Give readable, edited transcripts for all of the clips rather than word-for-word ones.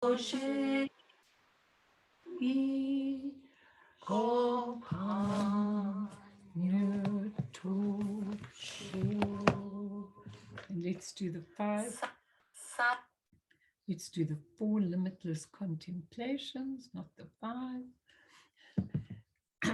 Rinpoche and let's do the 5. Let's do the 4 limitless contemplations, not the 5.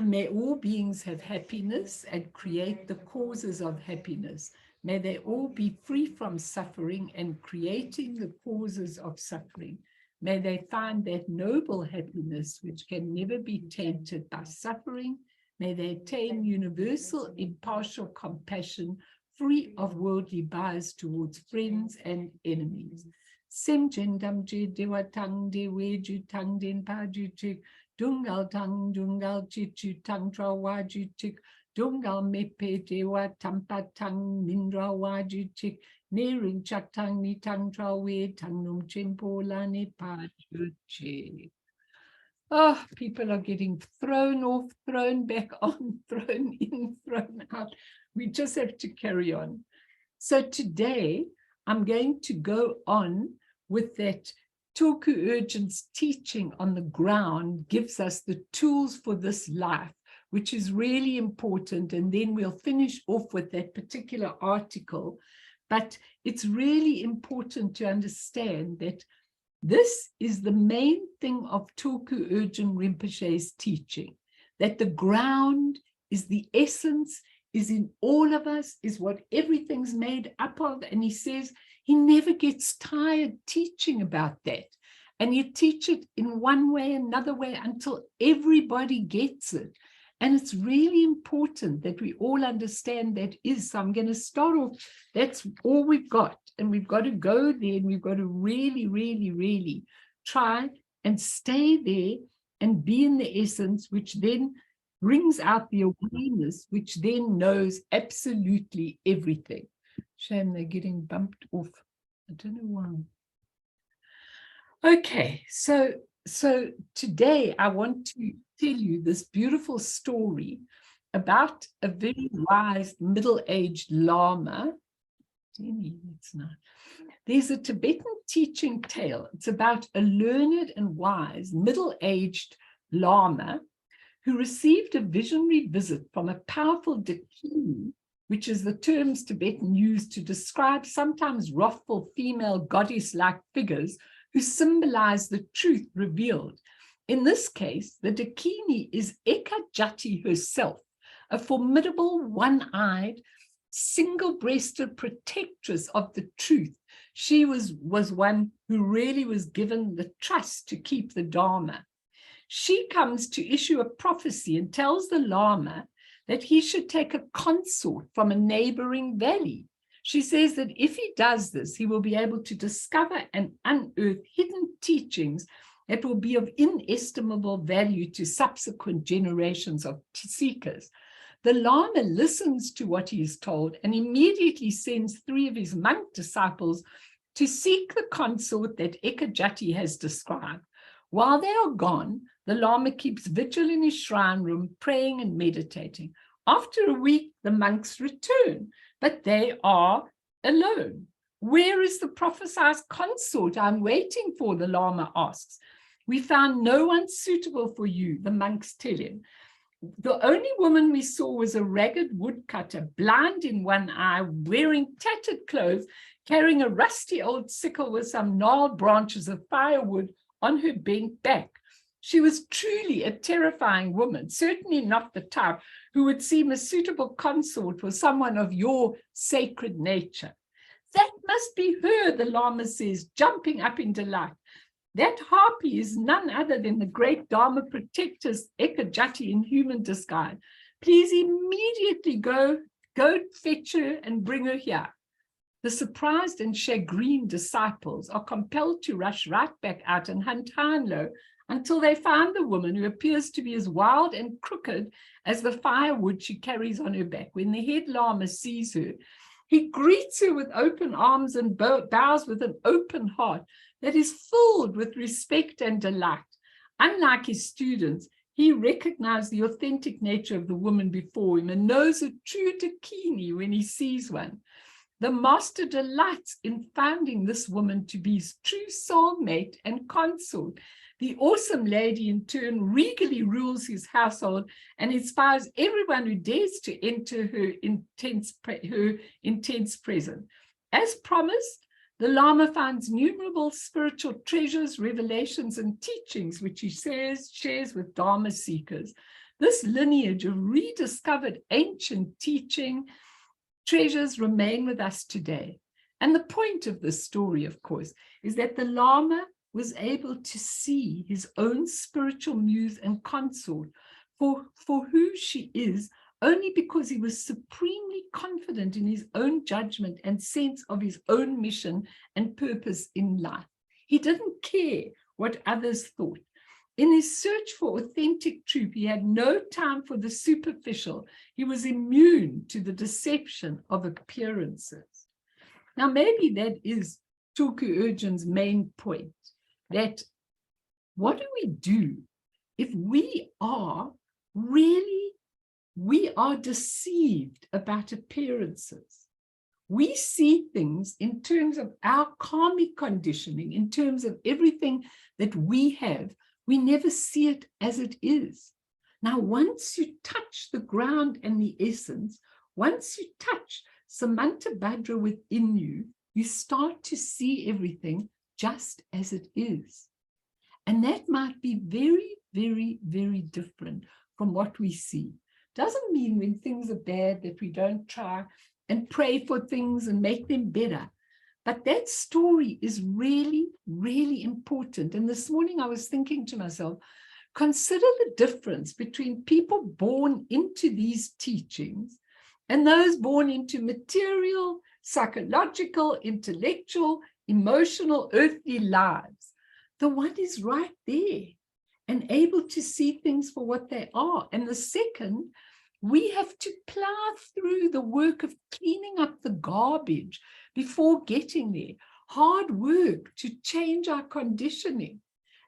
May all beings have happiness and create the causes of happiness. May they all be free from suffering and creating the causes of suffering. May they find that noble happiness which can never be tainted by suffering. May they attain universal impartial compassion, free of worldly bias towards friends and enemies. Sem jendam je dewa tang de weju tang den pa ju chik, dungal tang dungal chichu tang tra waju chik, dungal mepe dewa tampa tang mindra waju chik, nering chak tang ni tang tra we tang num chenpo la ne pa ju chik. Oh, people are getting thrown off, thrown back on, thrown in, thrown out. We just have to carry on. So today, I'm going to go on with that. Tulku Urgyen's teaching on the ground gives us the tools for this life, which is really important. And then we'll finish off with that particular article. But it's really important to understand that this is the main thing of Tulku Urgyen Rinpoche's teaching, that the ground is the essence, is in all of us, is what everything's made up of. And he says he never gets tired teaching about that. And you teach it in one way, another way, until everybody gets it. And it's really important that we all understand that is. So I'm going to start off. That's all we've got. And we've got to go there, and we've got to really, really, really try and stay there and be in the essence, which then brings out the awareness, which then knows absolutely everything. Shame they're getting bumped off. I don't know why. Okay, so today I want to tell you this beautiful story about a very wise middle-aged Lama. There's a Tibetan teaching tale. It's about a learned and wise middle-aged Lama who received a visionary visit from a powerful dakini, which is the terms Tibetan use to describe sometimes wrathful female goddess-like figures who symbolize the truth revealed. In this case, the dakini is Ekajati herself, a formidable one-eyed, single-breasted protectress of the truth. She was one who really was given the trust to keep the Dharma. She comes to issue a prophecy and tells the Lama that he should take a consort from a neighboring valley. She says that if he does this, he will be able to discover and unearth hidden teachings that will be of inestimable value to subsequent generations of seekers. The Lama listens to what he is told and immediately sends 3 of his monk disciples to seek the consort that Ekajati has described. While they are gone, the Lama keeps vigil in his shrine room, praying and meditating. After a week, the monks return, but they are alone. Where is the prophesied consort I'm waiting for? The Lama asks. We found no one suitable for you, the monks tell him. The only woman we saw was a ragged woodcutter, blind in one eye, wearing tattered clothes, carrying a rusty old sickle with some gnarled branches of firewood on her bent back. She was truly a terrifying woman, certainly not the type who would seem a suitable consort for someone of your sacred nature. That must be her, the Lama says, jumping up in delight. That harpy is none other than the great Dharma protectress Ekajati in human disguise. Please immediately go fetch her and bring her here. The surprised and chagrined disciples are compelled to rush right back out and hunt high and low until they find the woman, who appears to be as wild and crooked as the firewood she carries on her back. When the head Lama sees her, he greets her with open arms and bows with an open heart that is filled with respect and delight. Unlike his students, he recognized the authentic nature of the woman before him and knows a true dakini when he sees one. The master delights in finding this woman to be his true soulmate and consort. The awesome lady, in turn, regally rules his household and inspires everyone who dares to enter her intense presence. As promised, the Lama finds innumerable spiritual treasures, revelations, and teachings, which he shares with Dharma seekers. This lineage of rediscovered ancient teaching treasures remain with us today. And the point of this story, of course, is that the Lama was able to see his own spiritual muse and consort for who she is, only because he was supremely confident in his own judgment and sense of his own mission and purpose in life. He didn't care what others thought. In his search for authentic truth, he had no time for the superficial. He was immune to the deception of appearances. Now, maybe that is Tulku Urgyen's main point, that what do we do if we are deceived about appearances? We see things in terms of our karmic conditioning, in terms of everything that we have. We never see it as it is. Now, once you touch the ground and the essence, once you touch Samanta Bhadra within you, you start to see everything just as it is. And that might be very, very, very different from what we see. Doesn't mean when things are bad that we don't try and pray for things and make them better. But that story is really, really important. And this morning I was thinking to myself, consider the difference between people born into these teachings and those born into material, psychological, intellectual, emotional, earthly lives. The one is right there and able to see things for what they are. And the second, we have to plow through the work of cleaning up the garbage before getting there. Hard work to change our conditioning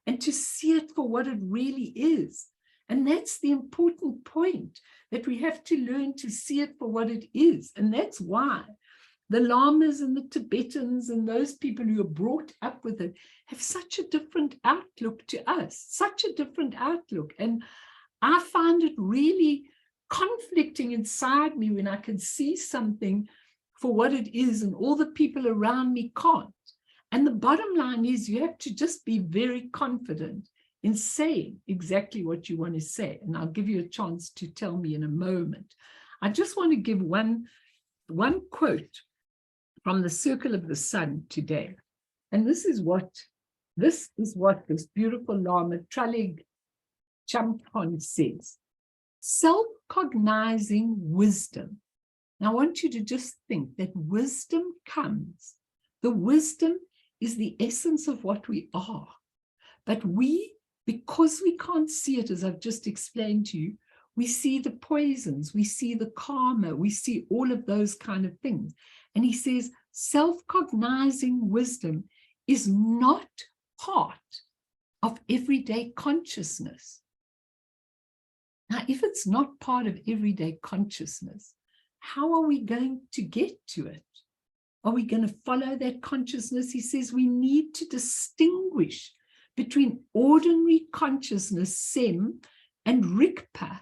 and to see it for what it really is. And that's the important point, that we have to learn to see it for what it is. And that's why the Lamas and the Tibetans and those people who are brought up with it have such a different outlook to us, such a different outlook. And I find it really conflicting inside me when I can see something for what it is and all the people around me can't. And the bottom line is you have to just be very confident in saying exactly what you want to say. And I'll give you a chance to tell me in a moment. I just want to give one quote from the Circle of the Sun today. And this is what this beautiful Lama Traleg Champon says. Self-cognizing wisdom. Now I want you to just think that wisdom comes. The wisdom is the essence of what we are. But because we can't see it, as I've just explained to you, we see the poisons, we see the karma, we see all of those kind of things. And he says, self-cognizing wisdom is not part of everyday consciousness. Now, if it's not part of everyday consciousness, how are we going to get to it? Are we going to follow that consciousness? He says we need to distinguish between ordinary consciousness, sem, and rigpa,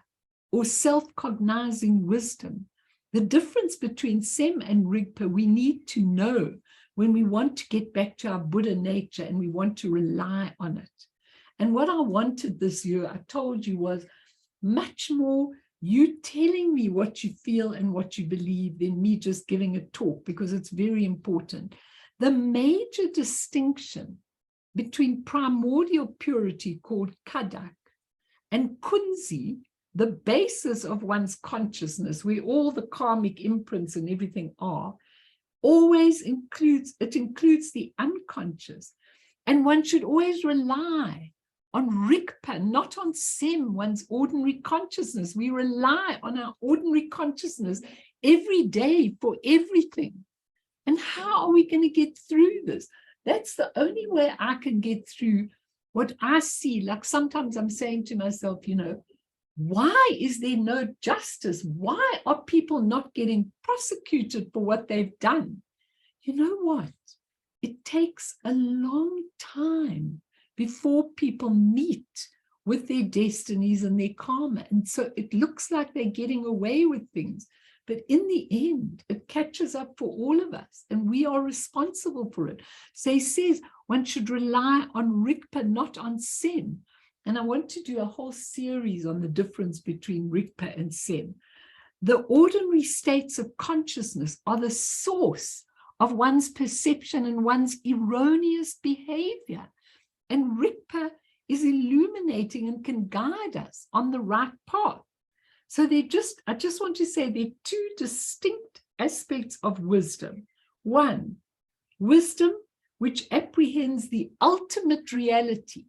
or self-cognizing wisdom. The difference between sem and rigpa we need to know when we want to get back to our Buddha nature and we want to rely on it. And what I wanted this year, I told you, was much more you telling me what you feel and what you believe than me just giving a talk, because it's very important. The major distinction between primordial purity called kadak and kunzi, the basis of one's consciousness, where all the karmic imprints and everything are, always includes the unconscious. And one should always rely on rigpa, not on sem, one's ordinary consciousness. We rely on our ordinary consciousness every day for everything. And how are we going to get through this? That's the only way I can get through what I see. Like sometimes I'm saying to myself, why is there no justice? Why are people not getting prosecuted for what they've done? you know what? It takes a long time before people meet with their destinies and their karma. And so it looks like they're getting away with things. But in the end, it catches up for all of us, and we are responsible for it. So he says one should rely on Rigpa, not on Sem. And I want to do a whole series on the difference between Rigpa and Sem. The ordinary states of consciousness are the source of one's perception and one's erroneous behavior. And Rigpa is illuminating and can guide us on the right path. So I just want to say there are two distinct aspects of wisdom. One, wisdom which apprehends the ultimate reality.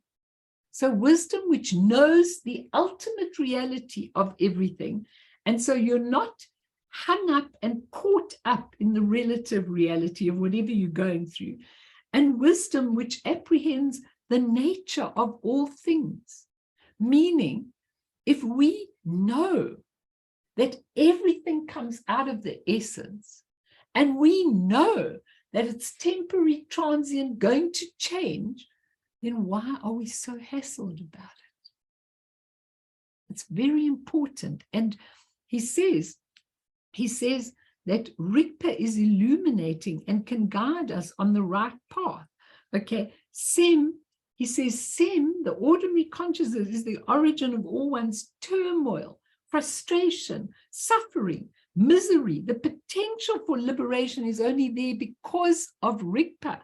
So wisdom which knows the ultimate reality of everything. And so you're not hung up and caught up in the relative reality of whatever you're going through. And wisdom which apprehends the nature of all things. Meaning, if we know that everything comes out of the essence, and we know that it's temporary, transient, going to change, then why are we so hassled about it? It's very important. And he says that Rigpa is illuminating and can guide us on the right path. Okay, Sem, he says, Sem, the ordinary consciousness, is the origin of all one's turmoil, frustration, suffering, misery. The potential for liberation is only there because of Rigpa.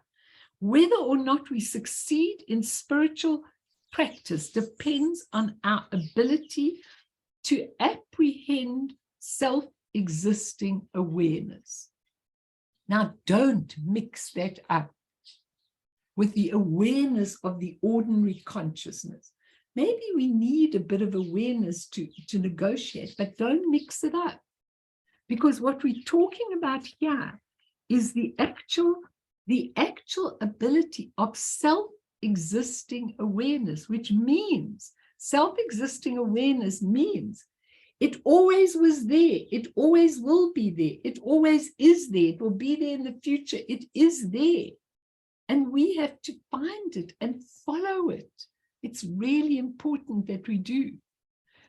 Whether or not we succeed in spiritual practice depends on our ability to apprehend self-existing awareness. Now, don't mix that up with the awareness of the ordinary consciousness. Maybe we need a bit of awareness to negotiate, but don't mix it up. Because what we're talking about here is the actual ability of self-existing awareness, which means self-existing awareness means it always was there, it always will be there, it always is there, it will be there in the future, it is there. And we have to find it and follow it. It's really important that we do.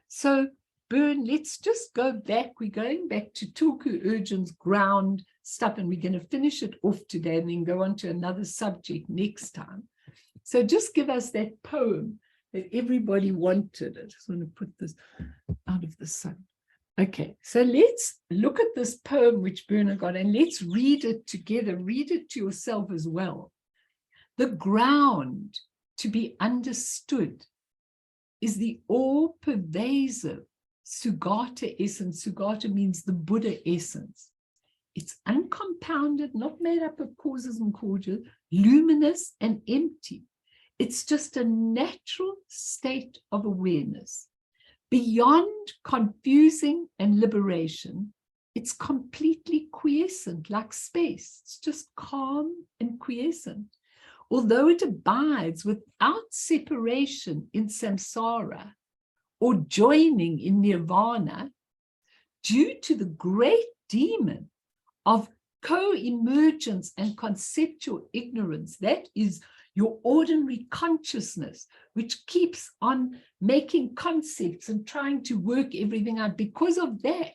So, Bern, let's just go back. We're going back to Tulku Urgyen's ground stuff, and we're going to finish it off today and then go on to another subject next time. So just give us that poem that everybody wanted. I just want to put this out of the sun. Okay, so let's look at this poem which Bernard got, and let's read it together. Read it to yourself as well. The ground to be understood is the all-pervasive Sugata essence. Sugata means the Buddha essence. It's uncompounded, not made up of causes and causes, luminous and empty. It's just a natural state of awareness. Beyond confusing and liberation, it's completely quiescent, like space. It's just calm and quiescent. Although it abides without separation in samsara or joining in nirvana, due to the great demon of co-emergence and conceptual ignorance, that is your ordinary consciousness, which keeps on making concepts and trying to work everything out. Because of that,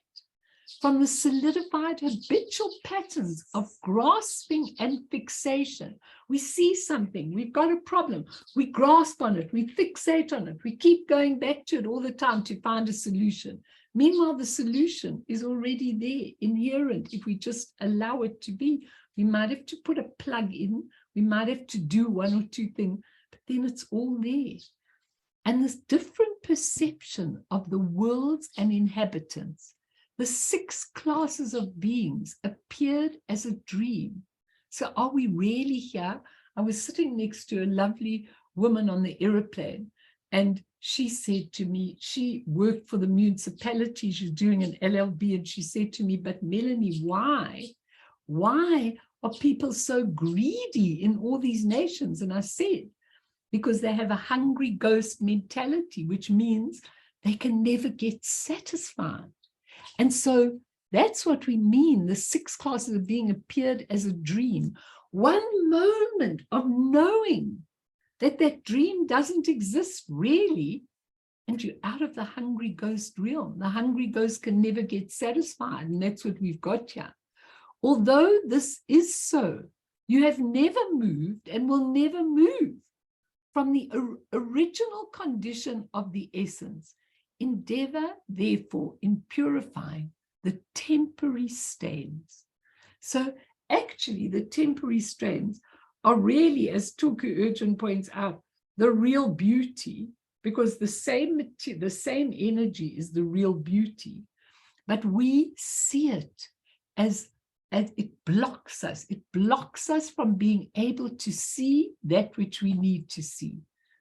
from the solidified habitual patterns of grasping and fixation, we see something, we've got a problem, we grasp on it, we fixate on it, we keep going back to it all the time to find a solution. Meanwhile, the solution is already there, inherent. If we just allow it to be, we might have to put a plug in, we might have to do one or two things, but then it's all there. And this different perception of the worlds and inhabitants, the 6 classes of beings, appeared as a dream. So are we really here? I was sitting next to a lovely woman on the aeroplane, and she said to me, she worked for the municipality, she's doing an LLB, and she said to me, but Melanie, why are people so greedy in all these nations? And I said, because they have a hungry ghost mentality, which means they can never get satisfied. And so That's what we mean. The 6 classes of being appeared as a dream. One moment of knowing that that dream doesn't exist really, and you're out of the hungry ghost realm. The hungry ghost can never get satisfied, and that's what we've got here. Although this is so, you have never moved and will never move from the original condition of the essence. Endeavor, therefore, in purifying the temporary stains. So actually, the temporary stains are really, as Tulku Urgyen points out, the real beauty, because the same energy is the real beauty, but we see it as it blocks us. It blocks us from being able to see that which we need to see.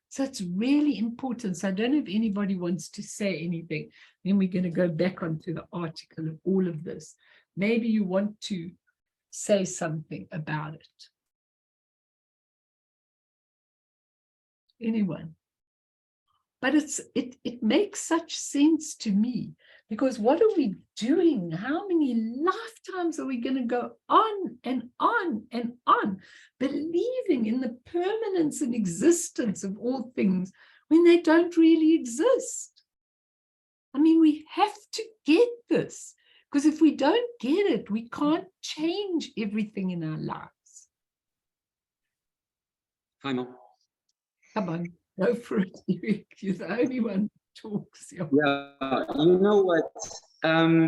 So it's really important. So I don't know if anybody wants to say anything. Then we're going to go back onto the article of all of this. Maybe you want to say something about it. Anyone? But it makes such sense to me, because what are we doing? How many lifetimes are we going to go on and on and on, believing in the permanence and existence of all things when they don't really exist? I mean, we have to get this, because if we don't get it, we can't change everything in our lives. Hi, Mom. Come on. Go for it, Eric. You're the only one who talks. Yeah, you know what?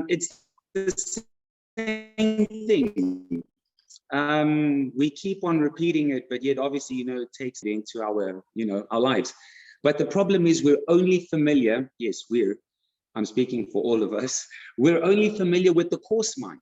It's the same thing. We keep on repeating it, but yet obviously, it takes it into our, our lives. But the problem is we're only familiar. Yes, I'm speaking for all of us. We're only familiar with the coarse mind.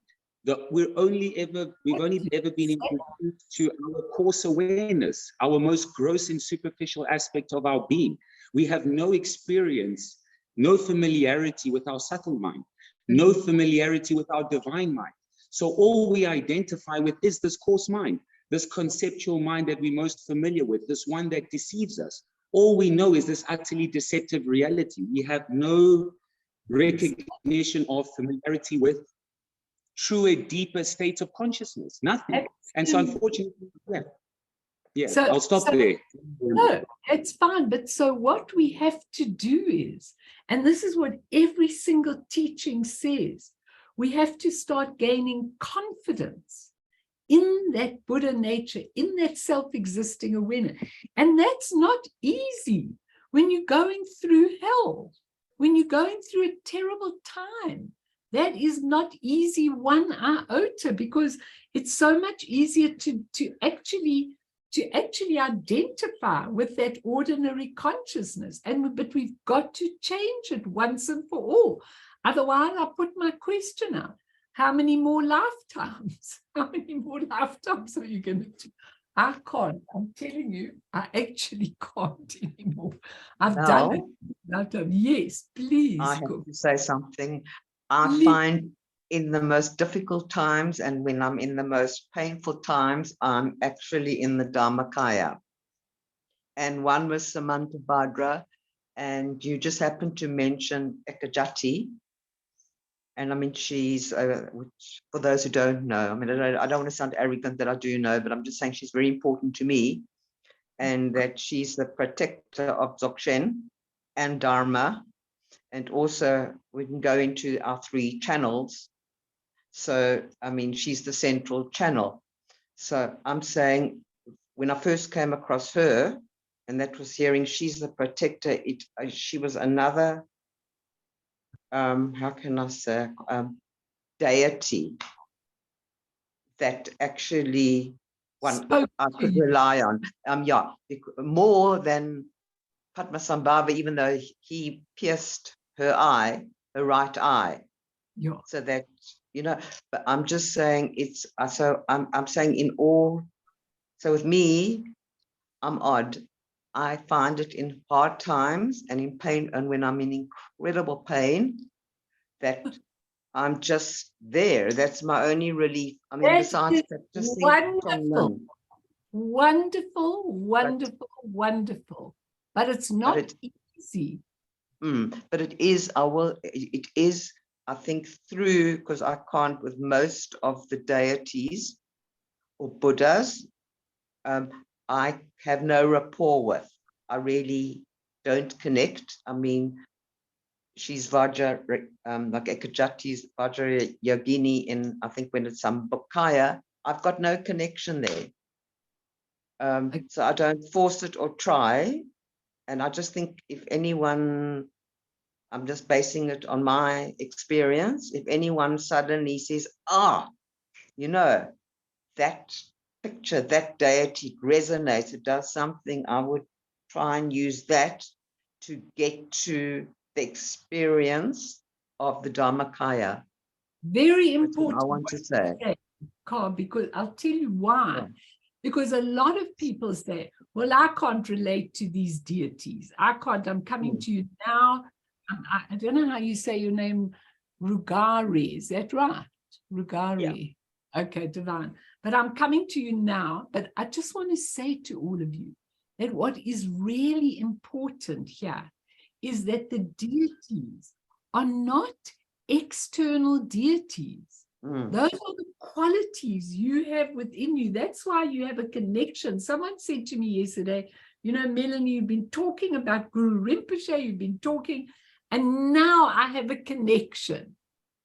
We've only ever been introduced to our coarse awareness, our most gross and superficial aspect of our being. We have no experience, no familiarity with our subtle mind, no familiarity with our divine mind. So all we identify with is this coarse mind, this conceptual mind that we're most familiar with, this one that deceives us. All we know is this utterly deceptive reality. We have no recognition of familiarity with truer, deeper states of consciousness, nothing. And so unfortunately, so, I'll stop there. No, it's fine. But so what we have to do is, and this is what every single teaching says, we have to start gaining confidence in that Buddha nature, in that self-existing awareness. And that's not easy when you're going through hell, when you're going through a terrible time. That is not easy one iota, because it's so much easier to actually identify with that ordinary consciousness. But we've got to change it once and for all. Otherwise, I'll put my question out. How many more lifetimes? How many more lifetimes are you going to do? I can't. I'm telling you, I actually can't anymore. I've done it. I've done. Yes, please. I have to say something. I find in the most difficult times and when I'm in the most painful times, I'm actually in the Dharmakaya. And one was Samantabhadra, and you just happened to mention Ekajati. And I mean, she's, which, for those who don't know, I mean, I don't want to sound arrogant that I do know, but I'm just saying she's very important to me, and that she's the protector of Dzogchen and Dharma. And also we can go into our 3 channels. So, I mean, she's the central channel. So I'm saying when I first came across her, and that was hearing she's the protector, she was another, how can I say, deity that actually I could rely on. More than Padmasambhava, even though he pierced her right eye. Yeah. So that, but I'm just saying I'm saying in all, so with me, I'm odd. I find it in hard times and in pain, and when I'm in incredible pain, that I'm just there. That's my only relief. I mean, besides that, just wonderful. Wonderful. But it's not easy. But it is, it is I think through, because I can't with most of the deities or Buddhas, I have no rapport with. I really don't connect. I mean, she's Vajra, like Ekajati's Vajra Yogini in, I think when it's some Bukaya, I've got no connection there. So I don't force it or try. And I just think if anyone, I'm just basing it on my experience, if anyone suddenly says, you know, that picture, that deity resonates, it does something, I would try and use that to get to the experience of the Dharmakaya. Very That's what important. I want to say. Carl, because I'll tell you why. Yeah. Because a lot of people say, well, I can't relate to these deities. I can't, I'm coming to you now. I don't know how you say your name, Rugari, is that right? Rugari. Yeah. Okay, divine. But I'm coming to you now, but I just want to say to all of you that what is really important here is that the deities are not external deities. Those are the qualities you have within you. That's why you have a connection. Someone said to me yesterday, you know, Melanie, you've been talking about Guru Rinpoche, you've been talking, and now I have a connection.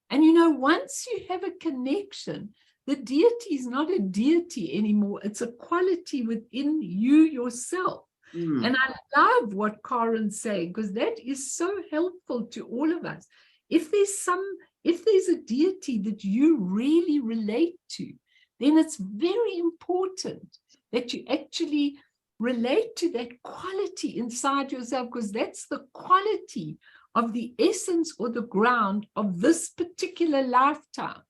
And you know, once you have a connection, the deity is not a deity anymore. It's a quality within you yourself. And I love what Karen's saying, because that is so helpful to all of us. If there's a deity that you really relate to, then it's very important that you actually relate to that quality inside yourself, because that's the quality of the essence or the ground of this particular lifetime.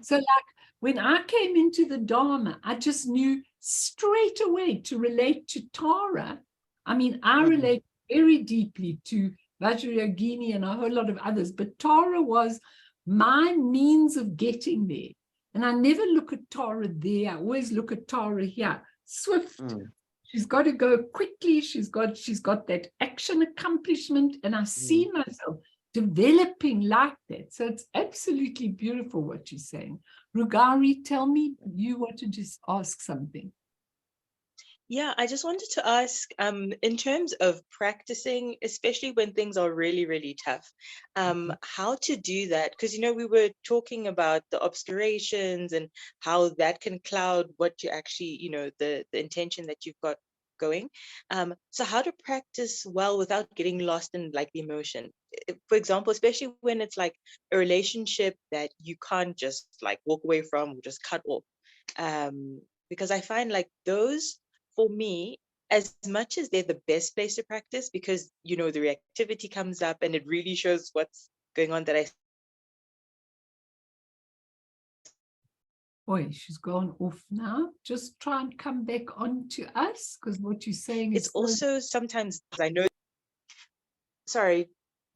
So like when I came into the Dharma, I just knew straight away to relate to Tara. I mean, I relate very deeply to Vajrayogini and a whole lot of others, but Tara was my means of getting there. And I never look at Tara there. I always look at Tara here. Swift. She's got to go quickly. She's got that action accomplishment. And I see myself developing like that. So it's absolutely beautiful what you're saying. Rugari, tell me, you want to just ask something. Yeah, I just wanted to ask, in terms of practicing, especially when things are really, really tough, how to do that? Because, you know, we were talking about the obscurations and how that can cloud what you actually, you know, the intention that you've got going. So how to practice well without getting lost in like the emotion? For example, especially when it's like a relationship that you can't just like walk away from or just cut off. Because I find like those, for me, as much as they're the best place to practice, because, you know, the reactivity comes up and it really shows what's going on, that I... Boy, she's gone off now. Just try and come back on to us, because what you're saying is... It's also sometimes, I know... Sorry.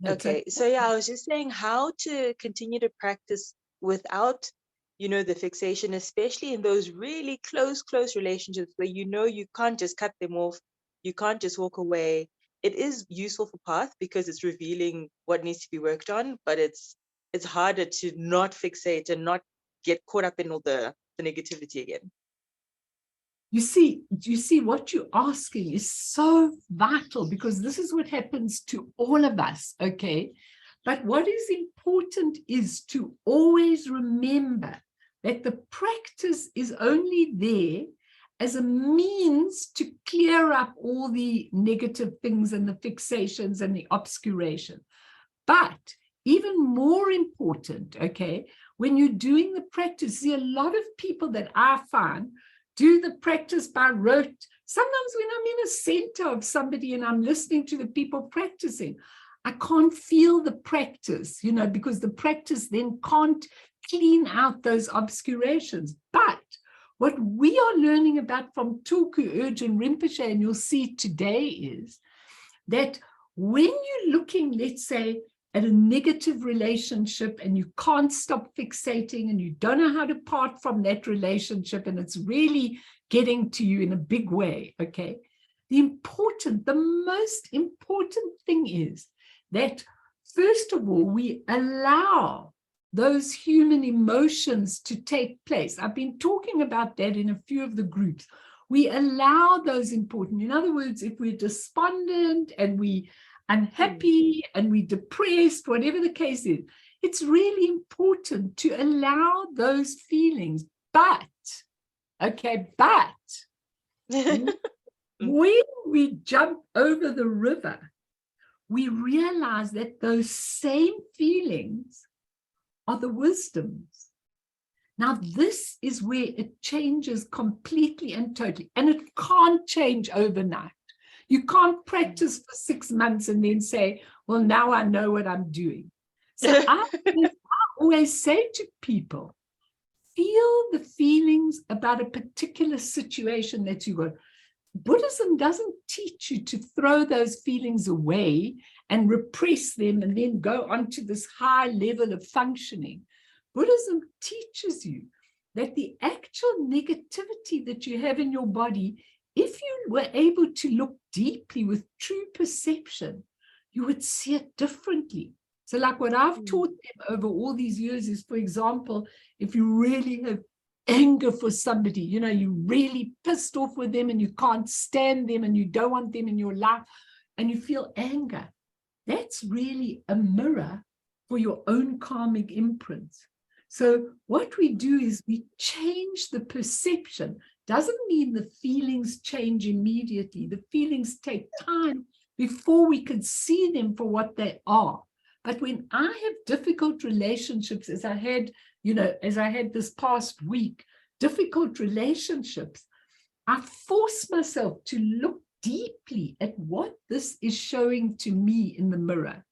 Okay. So yeah, I was just saying how to continue to practice without, you know, the fixation, especially in those really close relationships where, you know, you can't just cut them off. You can't just walk away. It is useful for path because it's revealing what needs to be worked on, but it's harder to not fixate and not get caught up in all the negativity again. You see what you're asking is so vital, because this is what happens to all of us, okay? But what is important is to always remember that the practice is only there as a means to clear up all the negative things and the fixations and the obscuration. But even more important, okay, when you're doing the practice, see, a lot of people that I find do the practice by rote. Sometimes when I'm in a center of somebody and I'm listening to the people practicing, I can't feel the practice, you know, because the practice then can't clean out those obscurations. But what we are learning about from Tulku Urgyen Rinpoche, and you'll see today, is that when you're looking, let's say, at a negative relationship and you can't stop fixating and you don't know how to part from that relationship and it's really getting to you in a big way, okay? The most important thing is that first of all, we allow those human emotions to take place. I've been talking about that in a few of the groups. We allow those important. In other words, if we're despondent and we unhappy and we depressed, whatever the case is, it's really important to allow those feelings. But when we jump over the river, we realize that those same feelings are the wisdoms. Now, this is where it changes completely and totally, and it can't change overnight. You can't practice for 6 months and then say, well, now I know what I'm doing. So I always say to people, feel the feelings about a particular situation that you got. Buddhism doesn't teach you to throw those feelings away and repress them and then go on to this high level of functioning. Buddhism teaches you that the actual negativity that you have in your body, if you were able to look deeply with true perception, you would see it differently. So like what I've taught them over all these years is, for example, if you really have anger for somebody, you know, you're really pissed off with them and you can't stand them and you don't want them in your life and you feel anger, that's really a mirror for your own karmic imprints. So what we do is we change the perception. Doesn't mean the feelings change immediately. The feelings take time before we can see them for what they are. But when I have difficult relationships, as I had this past week, difficult relationships, I force myself to look deeply at what this is showing to me in the mirror.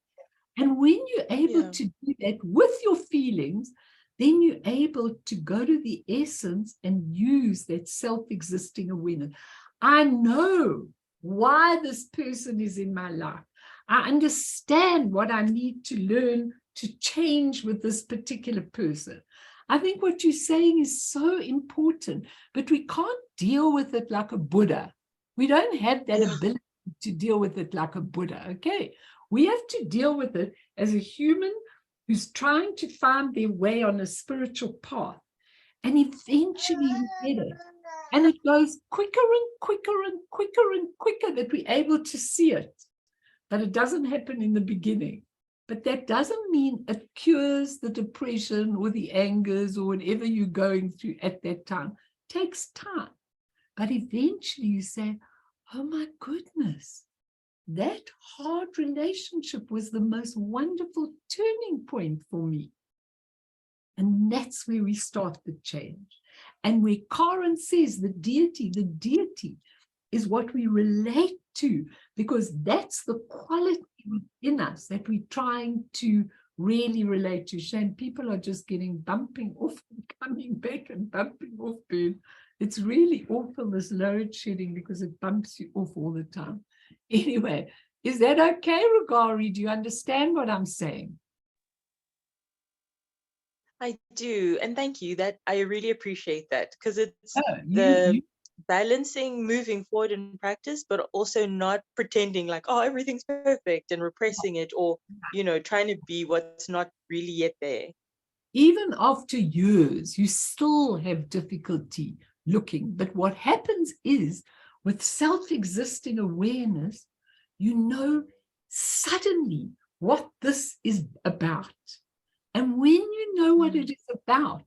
And when you're able to do that with your feelings, then you're able to go to the essence and use that self-existing awareness. I know why this person is in my life. I understand what I need to learn to change with this particular person. I think what you're saying is so important, but we can't deal with it like a Buddha. We don't have that ability to deal with it like a Buddha, okay? We have to deal with it as a human who's trying to find their way on a spiritual path. And eventually we get it. And it goes quicker and quicker and quicker and quicker that we're able to see it. But it doesn't happen in the beginning. But that doesn't mean it cures the depression or the angers or whatever you're going through at that time. It takes time. But eventually you say, oh my goodness, that hard relationship was the most wonderful turning point for me. And that's where we start the change. And where Karen says the deity is what we relate to, because that's the quality within us that we're trying to really relate to. Shane, people are just bumping off and coming back and bumping off, Bird. It's really awful, this load shedding, because it bumps you off all the time. Anyway, is that okay, Rugari? Do you understand what I'm saying? I do, and thank you. That I really appreciate that, because it's balancing moving forward in practice, but also not pretending like, oh, everything's perfect and repressing it, or trying to be what's not really yet there. Even after years, you still have difficulty looking. But what happens is, with self-existing awareness, you know suddenly what this is about. And when you know what it is about,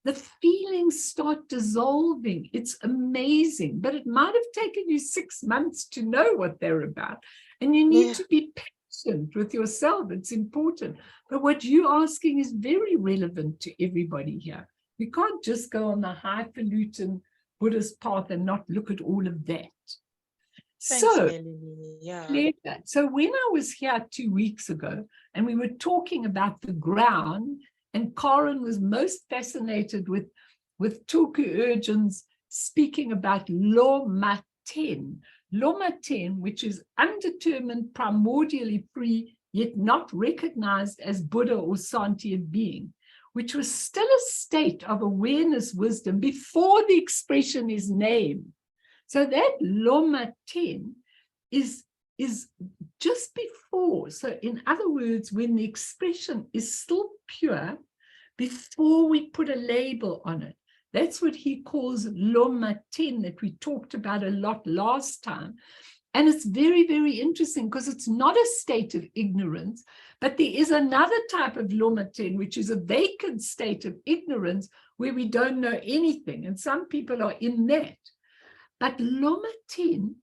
the feelings start dissolving. It's amazing, but it might have taken you 6 months to know what they're about. And you need to be patient with yourself. It's important. But what you're asking is very relevant to everybody here. We can't just go on the highfalutin Buddhist path and not look at all of that. Thanks, So, Melanie. so when I was here 2 weeks ago and we were talking about the ground, and Karen was most fascinated with Tulku Urgyen's speaking about Loma Ten, which is undetermined, primordially free, yet not recognized as Buddha or sentient being, which was still a state of awareness wisdom before the expression is named. So that Loma Ten is just before before. So in other words, when the expression is still pure, before we put a label on it. That's what he calls lomaten, that we talked about a lot last time. And it's very, very interesting because it's not a state of ignorance, but there is another type of lomaten, which is a vacant state of ignorance where we don't know anything. And some people are in that. But lomaten,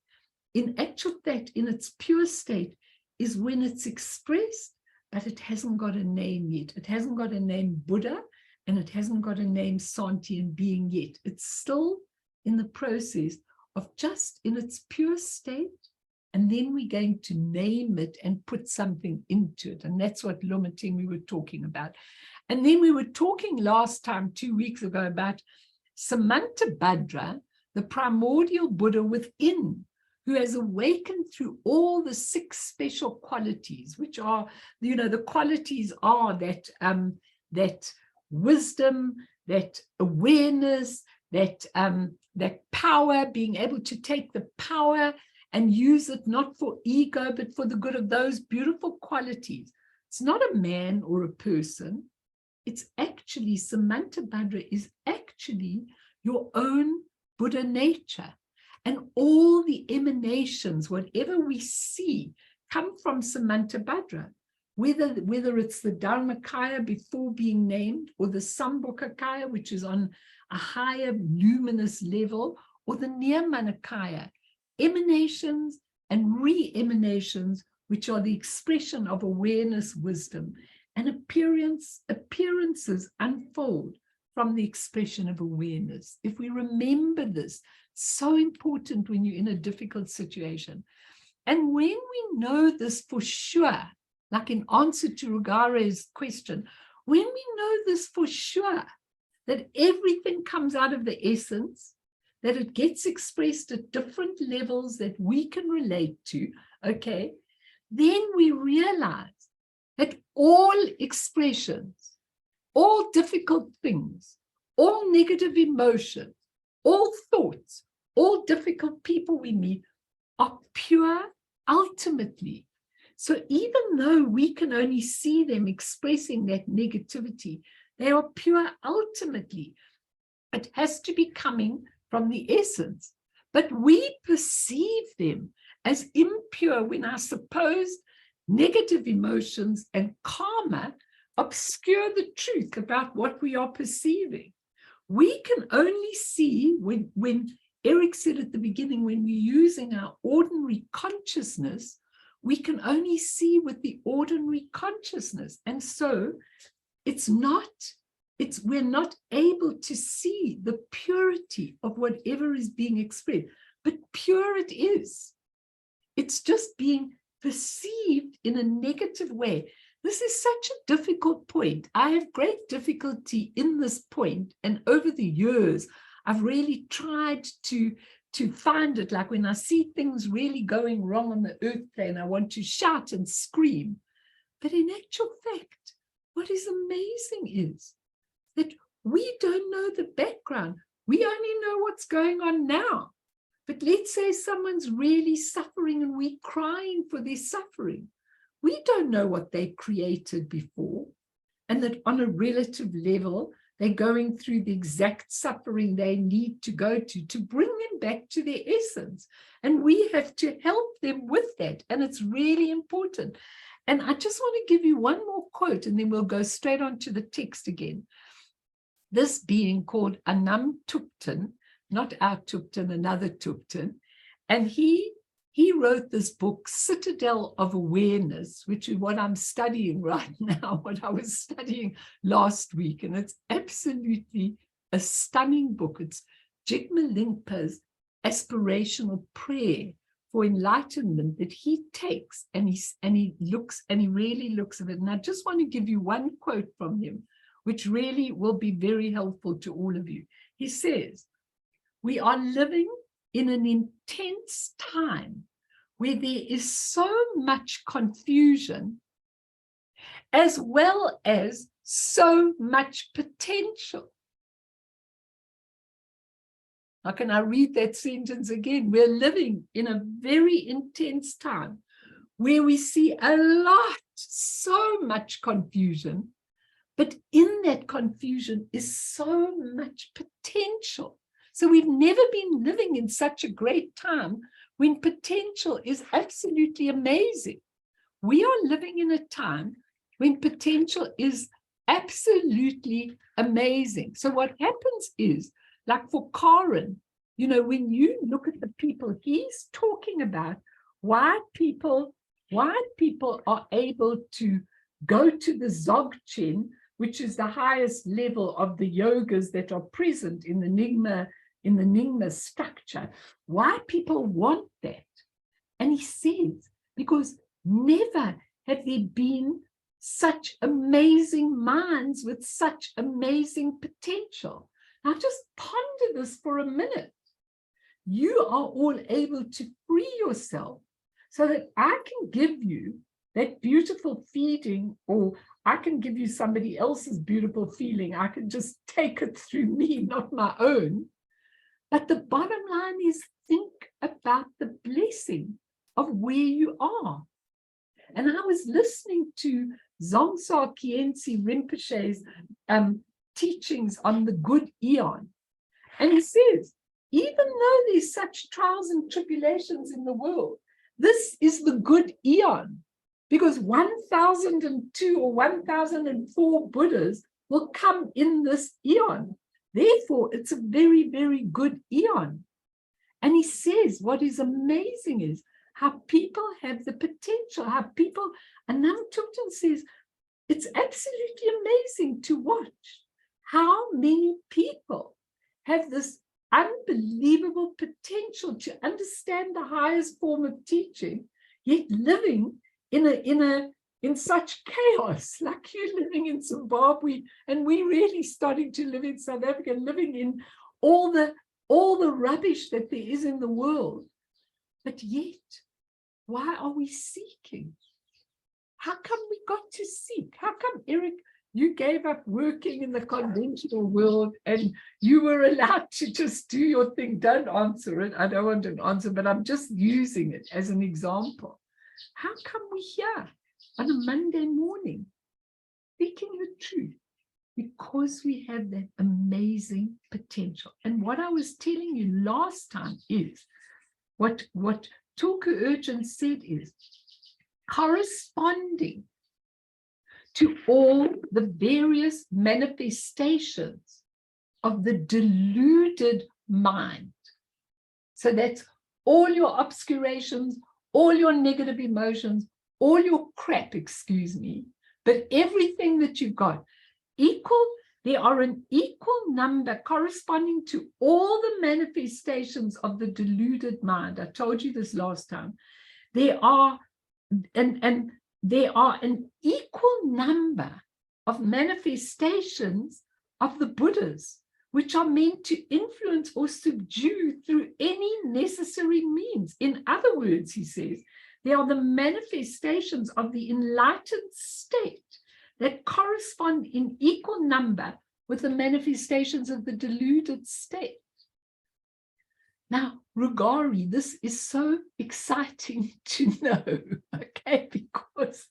in actual fact, in its pure state, is when it's expressed, but it hasn't got a name yet. It hasn't got a name Buddha, and it hasn't got a name sentient being yet. It's still in the process of just in its pure state, and then we're going to name it and put something into it. And that's what lomaten we were talking about. And then we were talking last time, 2 weeks ago, about Samantabhadra, the primordial Buddha within, who has awakened through all the 6 special qualities, which are, the qualities are that, that wisdom, that awareness, that power, being able to take the power and use it not for ego, but for the good of those beautiful qualities. It's not a man or a person. It's actually, Samantabhadra is actually your own Buddha nature. And all the emanations, whatever we see, come from Samantabhadra, whether it's the Dharmakaya before being named, or the Sambhogakaya, which is on a higher luminous level, or the Nirmanakaya, emanations and re-emanations, which are the expression of awareness, wisdom, and appearances unfold from the expression of awareness. If we remember this, so important when you're in a difficult situation. And when we know this for sure, like in answer to Rugare's question, when we know this for sure, that everything comes out of the essence, that it gets expressed at different levels that we can relate to, okay, then we realize that all expressions, all difficult things, all negative emotions, all thoughts, all difficult people we meet are pure ultimately. So even though we can only see them expressing that negativity, they are pure ultimately. It has to be coming from the essence. But we perceive them as impure when our supposed negative emotions and karma obscure the truth about what we are perceiving. We can only see when Eric said at the beginning, when we're using our ordinary consciousness, we can only see with the ordinary consciousness. And so we're not able to see the purity of whatever is being expressed, but pure it is. It's just being perceived in a negative way. This is such a difficult point. I have great difficulty in this point, and over the years, I've really tried to find it. Like when I see things really going wrong on the earth plane, I want to shout and scream. But in actual fact, what is amazing is that we don't know the background. We only know what's going on now. But let's say someone's really suffering and we're crying for their suffering. We don't know what they created before, and that on a relative level, they're going through the exact suffering they need to go to bring them back to their essence. And we have to help them with that. And it's really important. And I just want to give you one more quote, and then we'll go straight on to the text again. This being called Anam Thupten, not our Thupten, another Thupten. And he wrote this book, Citadel of Awareness, which is what I'm studying right now, what I was studying last week. And it's absolutely a stunning book. It's Jigme Lingpa's aspirational prayer for enlightenment that he takes and he really looks at it. And I just want to give you one quote from him, which really will be very helpful to all of you. He says, "We are living in an intense time where there is so much confusion as well as so much potential." How can I read that sentence again? We're living in a very intense time where we see a lot, so much confusion, but in that confusion is so much potential. So we've never been living in such a great time when potential is absolutely amazing. We are living in a time when potential is absolutely amazing. So what happens is, like for Karen, you know, when you look at the people, he's talking about why people are able to go to the Dzogchen, which is the highest level of the yogas that are present in the Nyingma structure, why people want that. And he says, because never have there been such amazing minds with such amazing potential. Now just ponder this for a minute. You are all able to free yourself so that I can give you that beautiful feeding, or I can give you somebody else's beautiful feeling. I can just take it through me, not my own. But the bottom line is, think about the blessing of where you are. And I was listening to Dzongsa Khyentse Rinpoche's teachings on the good eon. And he says, even though there's such trials and tribulations in the world, this is the good eon, because 1002 or 1004 Buddhas will come in this eon. Therefore, it's a very, very good eon. And he says, what is amazing is how people have the potential, how people, and Nam Thubten says, it's absolutely amazing to watch how many people have this unbelievable potential to understand the highest form of teaching, yet living in such chaos, like you're living in Zimbabwe, and we're really starting to live in South Africa, living in all the rubbish that there is in the world. But yet, why are we seeking? How come we got to seek? How come, Eric, you gave up working in the conventional world and you were allowed to just do your thing? Don't answer it. I don't want an answer, but I'm just using it as an example. How come we're here on a Monday morning speaking the truth? Because we have that amazing potential. And what I was telling you last time is, what Tulku Urgyen said is, corresponding to all the various manifestations of the deluded mind. So that's all your obscurations, all your negative emotions, all your crap, excuse me, but everything that you've got, there are an equal number corresponding to all the manifestations of the deluded mind. I told you this last time. There are an equal number of manifestations of the Buddhas, which are meant to influence or subdue through any necessary means. In other words, he says, they are the manifestations of the enlightened state that correspond in equal number with the manifestations of the deluded state. Now, Rugari, this is so exciting to know, okay, because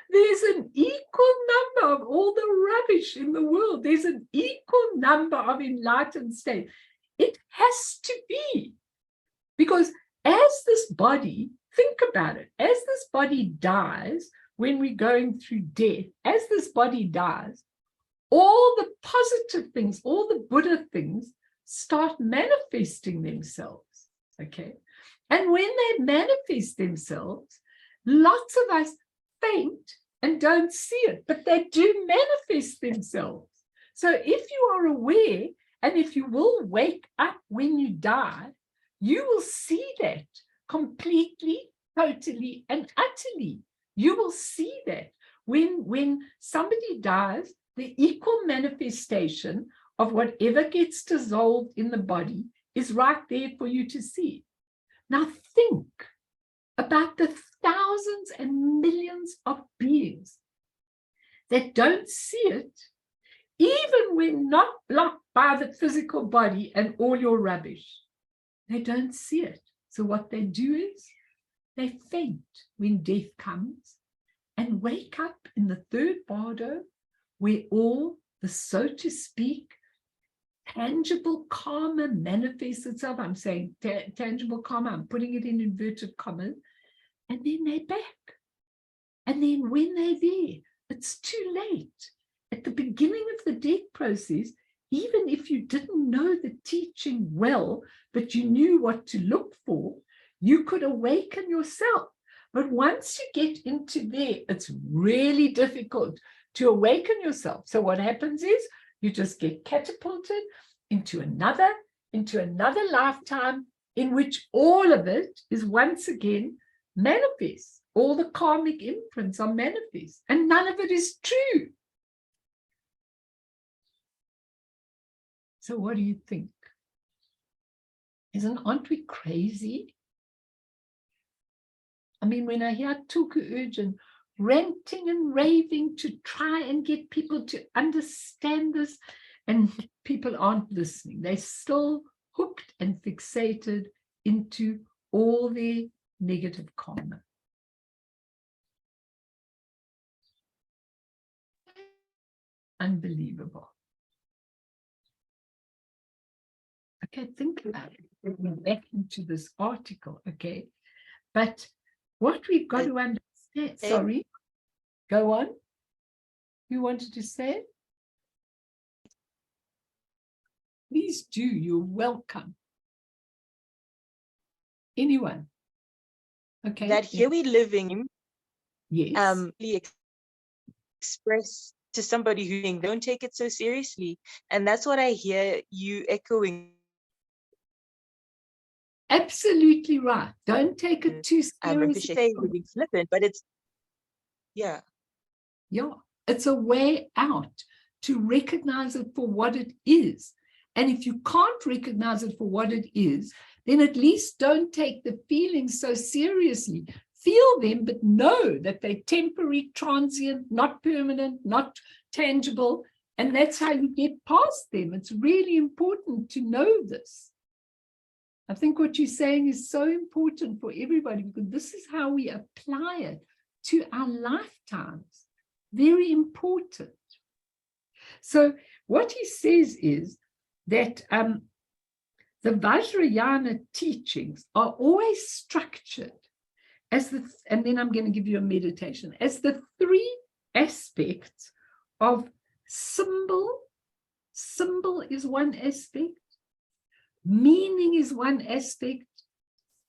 there's an equal number of all the rubbish in the world. There's an equal number of enlightened states. It has to be, because as this body, think about it, as this body dies, when we're going through death, as this body dies, all the positive things, all the Buddha things start manifesting themselves, okay? And when they manifest themselves, lots of us faint and don't see it, but they do manifest themselves. So if you are aware, and if you will wake up when you die, you will see that completely, totally, and utterly. You will see that when somebody dies, the equal manifestation of whatever gets dissolved in the body is right there for you to see. Now think about the thousands and millions of beings that don't see it, even when not blocked by the physical body and all your rubbish. They don't see it. So what they do is they faint when death comes and wake up in the third bardo, where all the, so to speak, tangible karma manifests itself. I'm saying tangible karma, I'm putting it in inverted commas, and then they're back. And then when they're there, it's too late. At the beginning of the death process, even if you didn't know the teaching well, but you knew what to look for, you could awaken yourself. But once you get into there, it's really difficult to awaken yourself. So what happens is you just get catapulted into another lifetime in which all of it is once again manifest. All the karmic imprints are manifest, and none of it is true. So what do you think? Aren't we crazy? I mean, when I hear Tulku Urgyen ranting and raving to try and get people to understand this, and people aren't listening. They're still hooked and fixated into all their negative karma. Unbelievable. Okay, think about it. We're back into this article, okay? But what we've got to understand, sorry, go on. You wanted to say? Please do, you're welcome. Anyone? Okay. That here we living, yes. Express to somebody who don't take it so seriously. And that's what I hear you echoing. Absolutely right. Don't take it too seriously. Say we're being flippant, but it's, yeah. Yeah, it's a way out to recognize it for what it is. And if you can't recognize it for what it is, then at least don't take the feelings so seriously. Feel them, but know that they're temporary, transient, not permanent, not tangible. And that's how you get past them. It's really important to know this. I think what you're saying is so important for everybody, because this is how we apply it to our lifetimes. Very important. So what he says is that the Vajrayana teachings are always structured as the, and then I'm going to give you a meditation, as the three aspects of symbol. Symbol is one aspect, meaning is one aspect,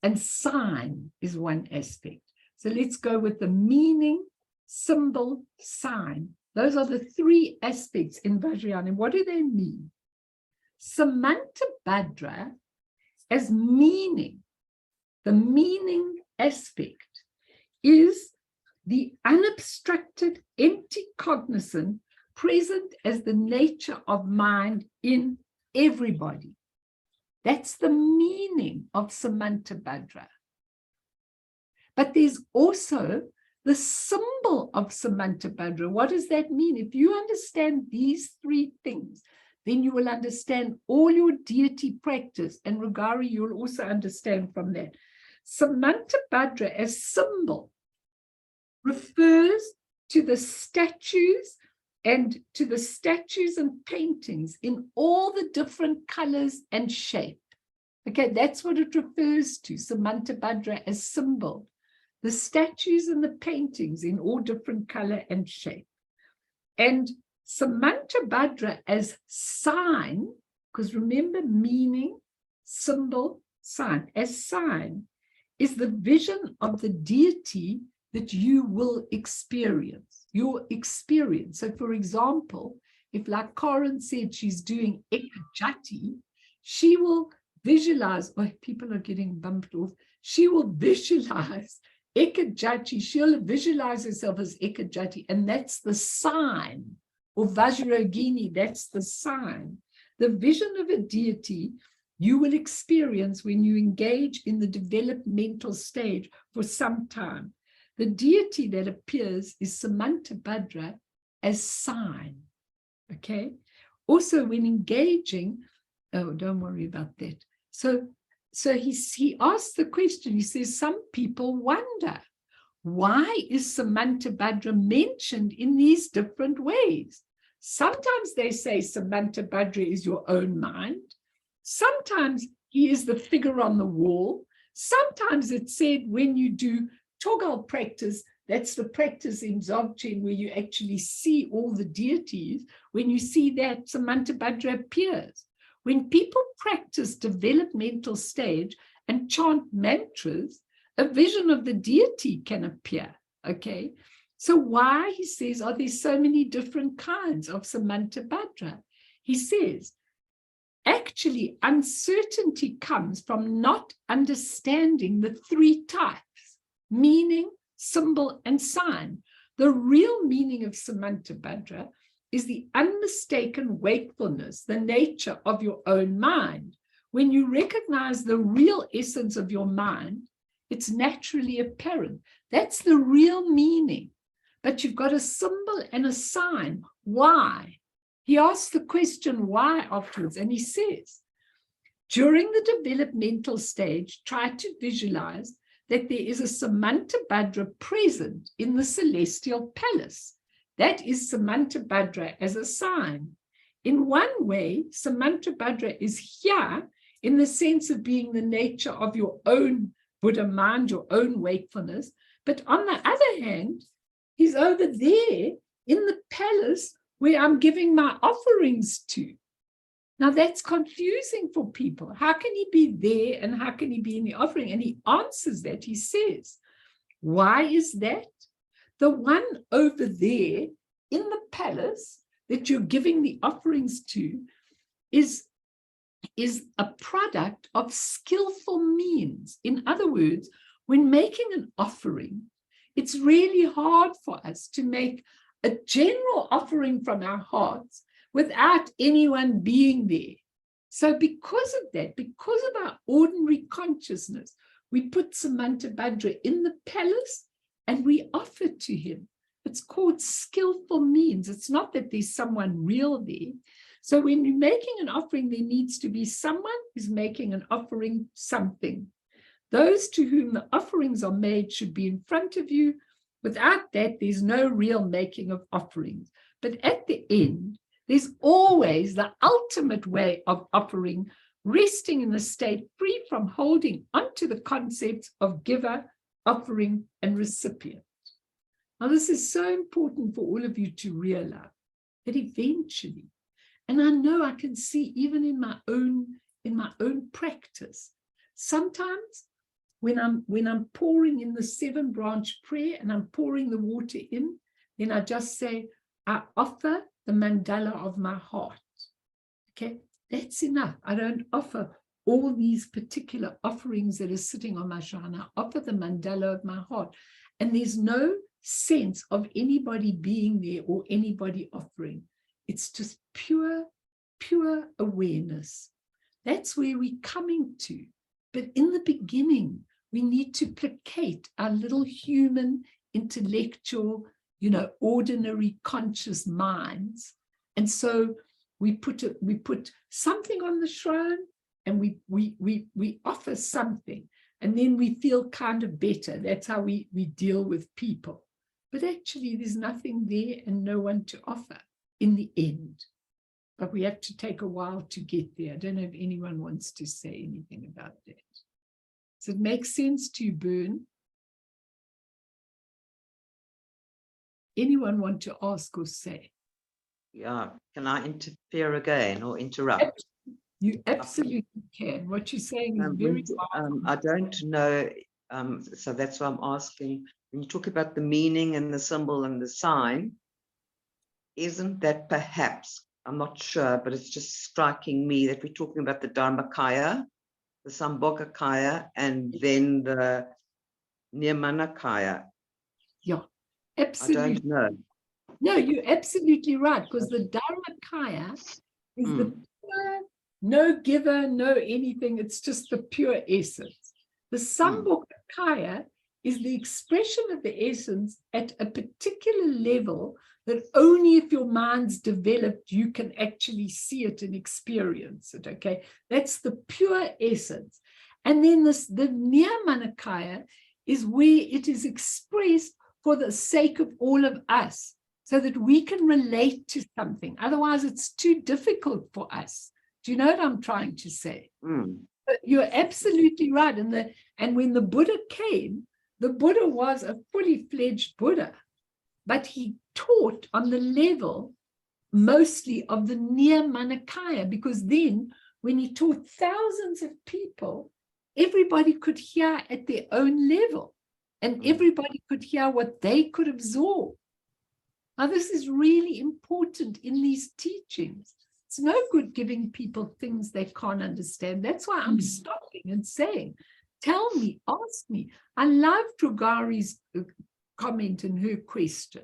and sign is one aspect. So let's go with the meaning, symbol, sign. Those are the three aspects in Vajrayana. And what do they mean? Samantabhadra as meaning, the meaning aspect is the unobstructed, empty cognizant present as the nature of mind in everybody. That's the meaning of Samantabhadra. But there's also the symbol of Samantabhadra. What does that mean? If you understand these three things, then you will understand all your deity practice. And Rugari, you'll also understand from that. Samantabhadra as symbol refers to the statues and paintings in all the different colors and shape. Okay, that's what it refers to, Samantabhadra as symbol. The statues and the paintings in all different color and shape. And Samantabhadra as sign, because remember meaning, symbol, sign, as sign is the vision of the deity that you will experience, your experience. So for example, if like Karen said, she's doing ekajati, she will visualize, oh, people are getting bumped off, she will visualize ekajati, she'll visualize herself as ekajati, and that's the sign, or Vajrayogini, that's the sign. The vision of a deity you will experience when you engage in the developmental stage for some time. The deity that appears is Samantabhadra as sign, okay? Also, when engaging, oh, don't worry about that. So so he asks the question, he says, some people wonder, why is Samantabhadra mentioned in these different ways? Sometimes they say Samantabhadra is your own mind. Sometimes he is the figure on the wall. Sometimes it's said when you do Togal practice, that's the practice in Dzogchen where you actually see all the deities. When you see that, Samantabhadra appears. When people practice developmental stage and chant mantras, a vision of the deity can appear, okay? So why, he says, are there so many different kinds of Samantabhadra? He says, actually, uncertainty comes from not understanding the three types, meaning, symbol, and sign. The real meaning of Samantabhadra is the unmistaken wakefulness, the nature of your own mind. When you recognize the real essence of your mind, it's naturally apparent. That's the real meaning. But you've got a symbol and a sign. Why? He asks the question why afterwards, and he says, during the developmental stage, try to visualize that there is a Samantabhadra present in the celestial palace. That is Samantabhadra as a sign. In one way, Samantabhadra is here in the sense of being the nature of your own Buddha mind, your own wakefulness. But on the other hand, he's over there in the palace where I'm giving my offerings to. Now that's confusing for people. How can he be there and how can he be in the offering? And he answers that. He says, why is that? The one over there in the palace that you're giving the offerings to is a product of skillful means. In other words, when making an offering, it's really hard for us to make a general offering from our hearts without anyone being there. So because of that, because of our ordinary consciousness, we put Samantabhadra in the palace and we offer to him. It's called skillful means. It's not that there's someone real there. So when you're making an offering, there needs to be someone who's making an offering something. Those to whom the offerings are made should be in front of you. Without that, there's no real making of offerings. But at the end, there's always the ultimate way of offering, resting in the state free from holding onto the concepts of giver, offering, and recipient. Now, this is so important for all of you to realize that eventually, and I know I can see even in my own practice, sometimes when I'm pouring in the 7-branch prayer and I'm pouring the water in, then I just say, I offer the mandala of my heart. Okay, that's enough. I don't offer all these particular offerings that are sitting on my shrine. I offer the mandala of my heart. And there's no sense of anybody being there or anybody offering. It's just pure awareness. That's where we're coming to. But in the beginning, we need to placate our little human, intellectual, ordinary conscious minds. And so we put something on the shrine and we offer something. And then we feel kind of better. That's how we deal with people. But actually, there's nothing there and no one to offer in the end. But we have to take a while to get there. I don't know if anyone wants to say anything about that. Does it make sense to you, Bern? Anyone want to ask or say? Yeah, can I interfere again or interrupt? You absolutely can. What you're saying is very I don't know, so that's why I'm asking. When you talk about the meaning and the symbol and the sign, isn't that perhaps, I'm not sure, but it's just striking me that we're talking about the Dharmakaya, the Sambhogakaya, and then the Nirmanakaya. Yeah, absolutely. I don't know. No, you're absolutely right, because the Dharmakaya is the pure, no giver, no anything. It's just the pure essence. The Sambhogakaya is the expression of the essence at a particular level that only if your mind's developed, you can actually see it and experience it, okay? That's the pure essence. And then the Nirmanakaya is where it is expressed for the sake of all of us, so that we can relate to something. Otherwise, it's too difficult for us. Do you know what I'm trying to say? But you're absolutely right. And when the Buddha came, the Buddha was a fully fledged Buddha, but he taught on the level mostly of the Nirmanakaya, because then when he taught thousands of people, everybody could hear at their own level, and everybody could hear what they could absorb. Now, this is really important in these teachings. It's no good giving people things they can't understand. That's why I'm stopping and saying, tell me, ask me. I love Drugari's comment in her question,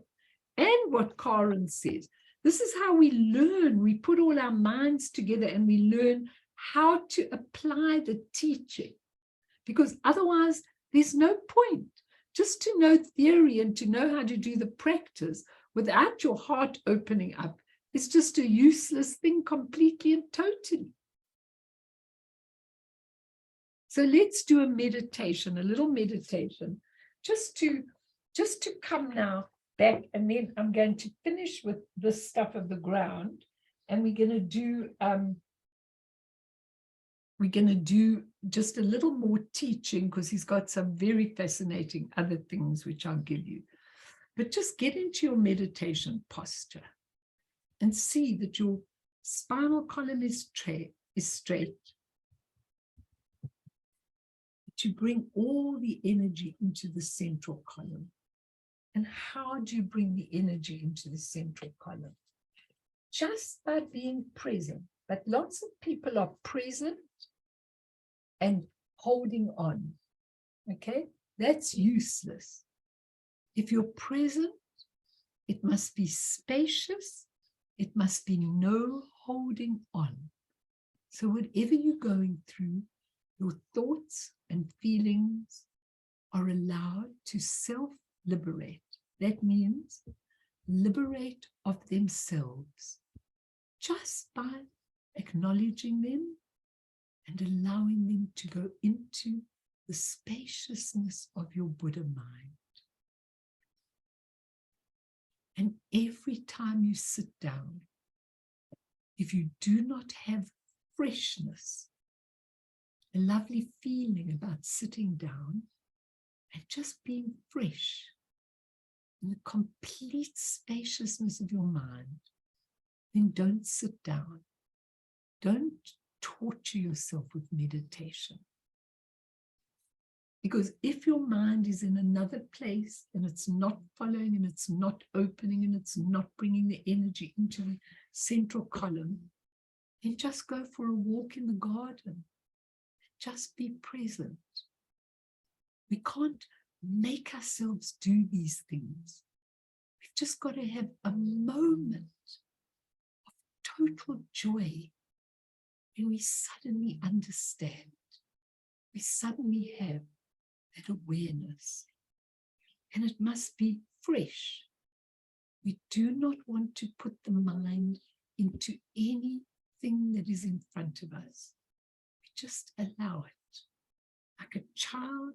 and what Karen says. This is how we learn. We put all our minds together and we learn how to apply the teaching, because otherwise there's no point. Just to know theory and to know how to do the practice without your heart opening up, it's just a useless thing completely and totally. So let's do a meditation, a little meditation, just to come now back, and then I'm going to finish with this stuff of the ground, and we're going to do just a little more teaching, because he's got some very fascinating other things which I'll give you. But just get into your meditation posture and see that your spinal column is straight. That you bring all the energy into the central column. And how do you bring the energy into the central column? Just by being present. But lots of people are present and holding on. Okay? That's useless. If you're present, it must be spacious. It must be no holding on. So whatever you're going through, your thoughts and feelings are allowed to self-liberate. That means liberate of themselves, just by acknowledging them and allowing them to go into the spaciousness of your Buddha mind. And every time you sit down, if you do not have freshness, a lovely feeling about sitting down and just being fresh in the complete spaciousness of your mind, then don't sit down. Don't torture yourself with meditation. Because if your mind is in another place and it's not following and it's not opening and it's not bringing the energy into the central column, then just go for a walk in the garden. Just be present. We can't make ourselves do these things. We've just got to have a moment of total joy when we suddenly understand. We suddenly have that awareness, and it must be fresh. We do not want to put the mind into anything that is in front of us. We just allow it, like a child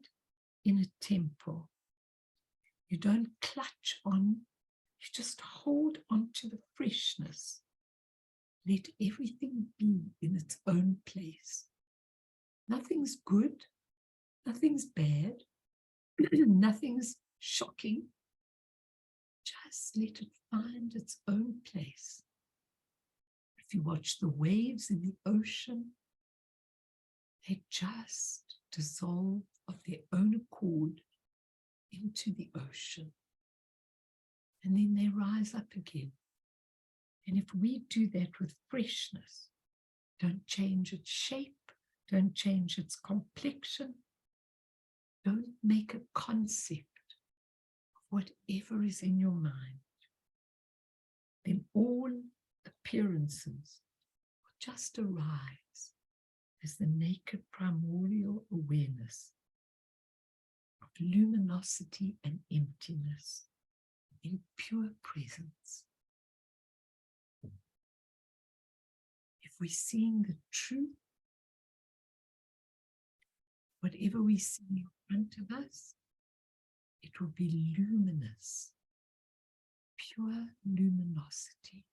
in a temple. You don't clutch on, you just hold on to the freshness. Let everything be in its own place. Nothing's good. Nothing's bad, nothing's shocking. Just let it find its own place. If you watch the waves in the ocean, they just dissolve of their own accord into the ocean. And then they rise up again. And if we do that with freshness, don't change its shape, don't change its complexion, don't make a concept of whatever is in your mind, then all appearances will just arise as the naked primordial awareness of luminosity and emptiness in pure presence. If we're seeing the truth, whatever we see in front of us, it will be luminous, pure luminosity.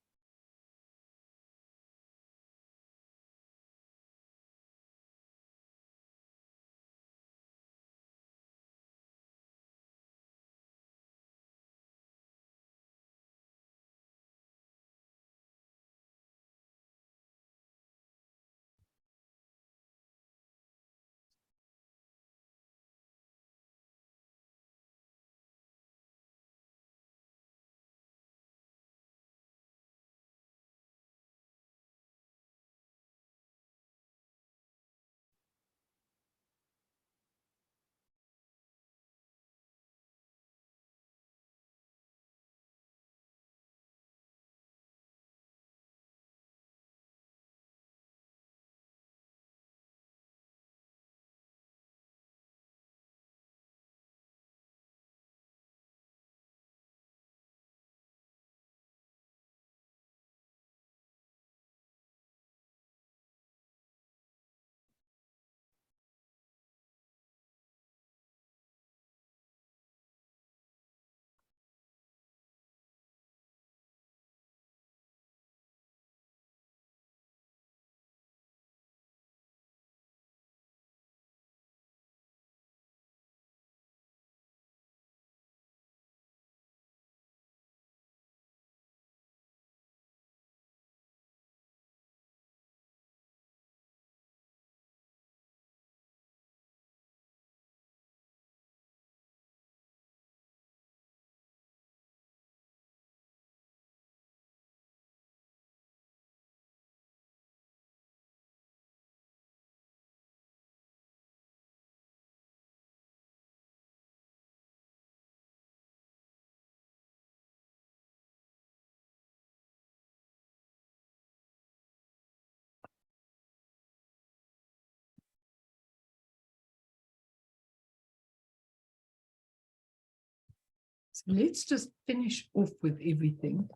So let's just finish off with everything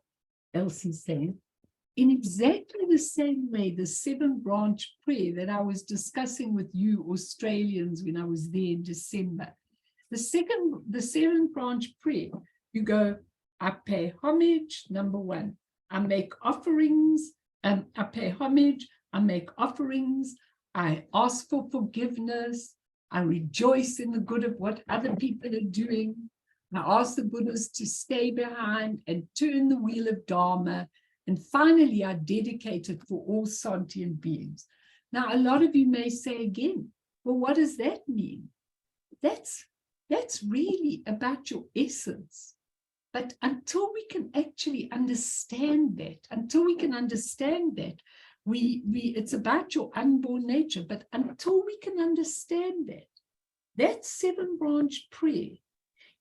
else he's saying. In exactly the same way, the 7-branch prayer that I was discussing with you Australians when I was there in December, the 7-branch prayer, you go, I pay homage, number 1. I make offerings, I pay homage, I make offerings, I ask for forgiveness, I rejoice in the good of what other people are doing. I ask the Buddhas to stay behind and turn the wheel of Dharma. And finally, I dedicate it for all sentient beings. Now, a lot of you may say again, well, what does that mean? That's really about your essence. But until we can actually understand that, it's about your unborn nature. But until we can understand that 7-branch prayer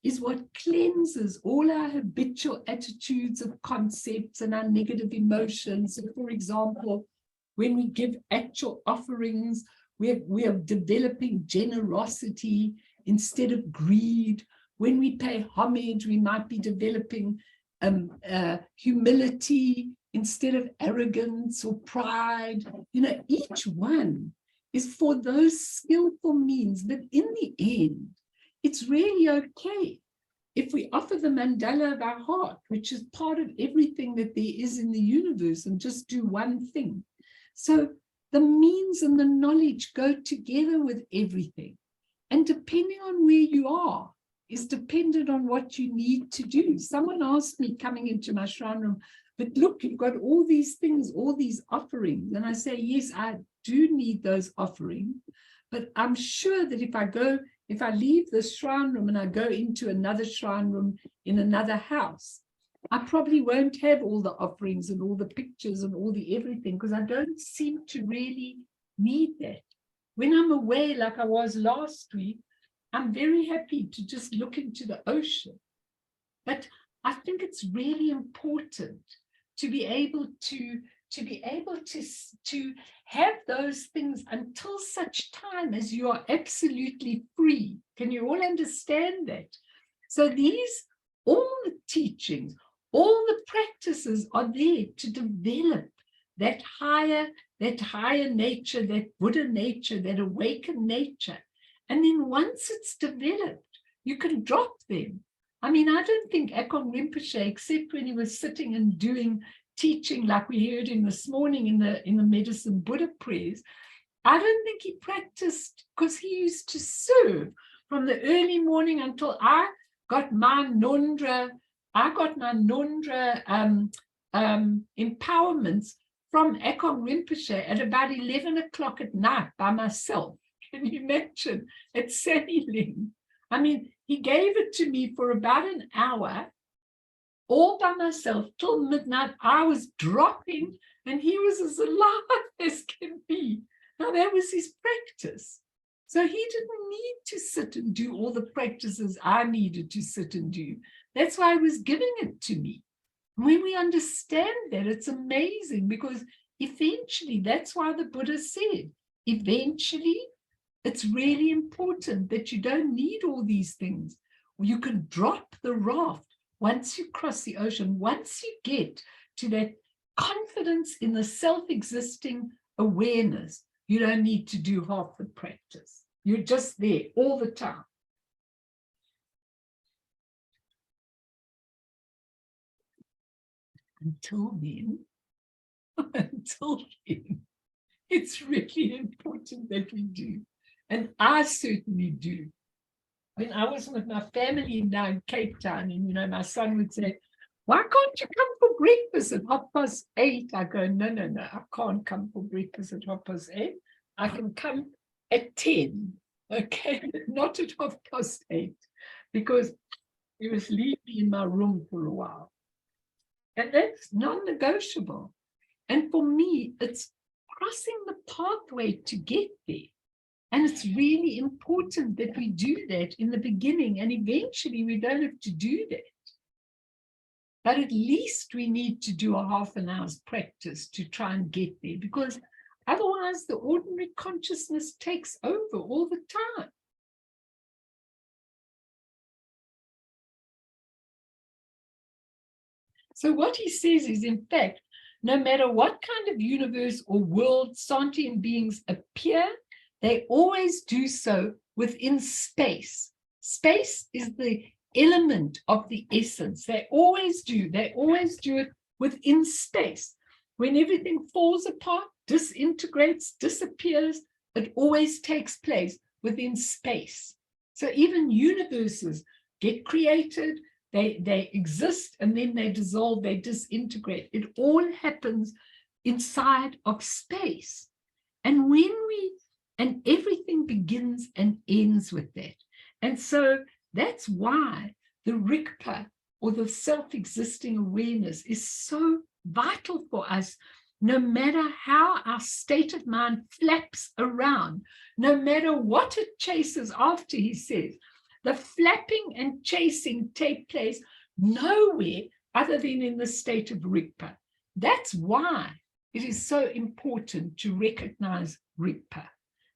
is what cleanses all our habitual attitudes of concepts and our negative emotions. So, for example, when we give actual offerings, we are developing generosity instead of greed. When we pay homage, we might be developing humility instead of arrogance or pride. You know, each one is for those skillful means, but in the end, it's really okay if we offer the mandala of our heart, which is part of everything that there is in the universe, and just do one thing. So the means and the knowledge go together with everything. And depending on where you are, is dependent on what you need to do. Someone asked me coming into my shrine room, but look, you've got all these things, all these offerings. And I say, yes, I do need those offerings. But I'm sure that if I leave this shrine room and I go into another shrine room in another house, I probably won't have all the offerings and all the pictures and all the everything, because I don't seem to really need that. When I'm away, like I was last week, I'm very happy to just look into the ocean. But I think it's really important to be able to have those things until such time as you are absolutely free. Can you all understand that? So all the teachings, all the practices are there to develop that higher nature, that Buddha nature, that awakened nature. And then once it's developed, you can drop them. I mean, I don't think Akon Rinpoche, except when he was sitting and doing teaching like we heard him this morning in the Medicine Buddha prayers, I don't think he practiced, because he used to serve from the early morning until I got my Nondra empowerments from Akon Rinpoche at about 11 o'clock at night by myself. Can you imagine? At Sandy Ling. I mean, he gave it to me for about an hour, all by myself, till midnight. I was dropping, and he was as alive as can be. Now, that was his practice. So he didn't need to sit and do all the practices I needed to sit and do. That's why he was giving it to me. When we understand that, it's amazing, because eventually, that's why the Buddha said, eventually, it's really important that you don't need all these things. You can drop the raft once you cross the ocean, once you get to that confidence in the self-existing awareness. You don't need to do half the practice. You're just there all the time. Until then, it's really important that we do. And I certainly do. When I was with my family now in Cape Town, and my son would say, "Why can't you come for breakfast at 8:30?" I go, no, I can't come for breakfast at 8:30. I can come at 10, okay, not at 8:30, because he was leaving me in my room for a while. And that's non-negotiable. And for me, it's crossing the pathway to get there. And it's really important that we do that in the beginning, and eventually we don't have to do that. But at least we need to do a half an hour's practice to try and get there, because otherwise the ordinary consciousness takes over all the time. So what he says is, in fact, no matter what kind of universe or world sentient beings appear, they always do so within space. Space is the element of the essence. They always do it within space. When everything falls apart, disintegrates, disappears, it always takes place within space. So even universes get created, they exist, and then they dissolve, they disintegrate. It all happens inside of space. And and everything begins and ends with that. And so that's why the Rigpa, or the self-existing awareness, is so vital for us, no matter how our state of mind flaps around, no matter what it chases after, he says. The flapping and chasing take place nowhere other than in the state of Rigpa. That's why it is so important to recognize Rigpa.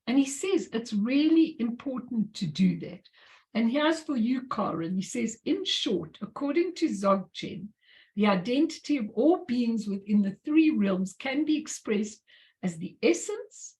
And he says it's really important to do that. And here's for you, Karen. He says, in short, according to Dzogchen, the identity of all beings within the three realms can be expressed as the essence,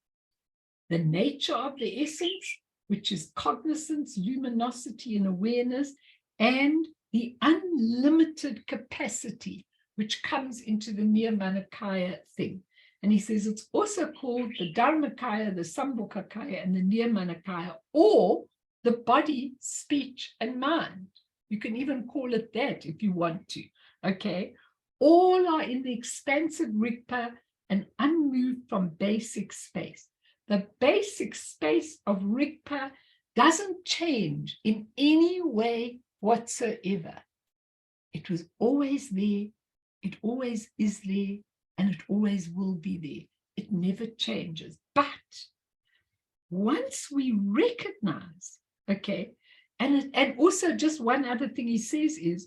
the nature of the essence, which is cognizance, luminosity, and awareness, and the unlimited capacity, which comes into the Nirmanakaya thing. And he says it's also called the Dharmakaya, the Sambhogakaya, and the Nirmanakaya, or the body, speech, and mind. You can even call it that if you want to, okay? All are in the expansive Rigpa and unmoved from basic space. The basic space of Rigpa doesn't change in any way whatsoever. It was always there, it always is there, and it always will be there. It never changes. But once we recognize, okay, and also just one other thing he says is,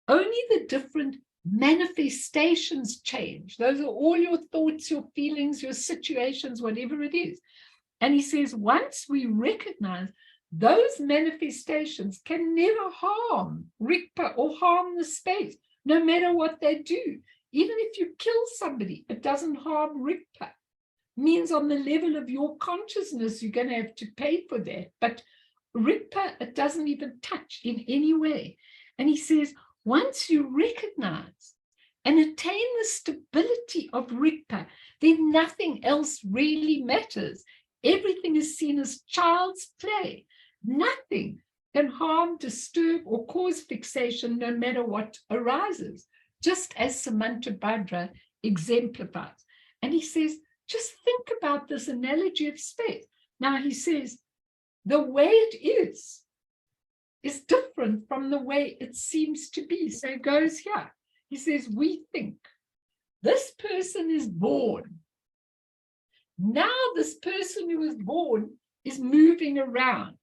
only the different manifestations change. Those are all your thoughts, your feelings, your situations, whatever it is. And he says, once we recognize those manifestations can never harm Rigpa or harm the space, no matter what they do. Even if you kill somebody, it doesn't harm Rigpa. means on the level of your consciousness, you're going to have to pay for that. But Rigpa, it doesn't even touch in any way. And he says, once you recognize and attain the stability of Rigpa, then nothing else really matters. Everything is seen as child's play. Nothing can harm, disturb, or cause fixation, no matter what arises, just as Samantabhadra exemplifies. And he says, just think about this analogy of space. Now he says, the way it is different from the way it seems to be. So it goes here. He says, we think this person is born. Now this person who was born is moving around.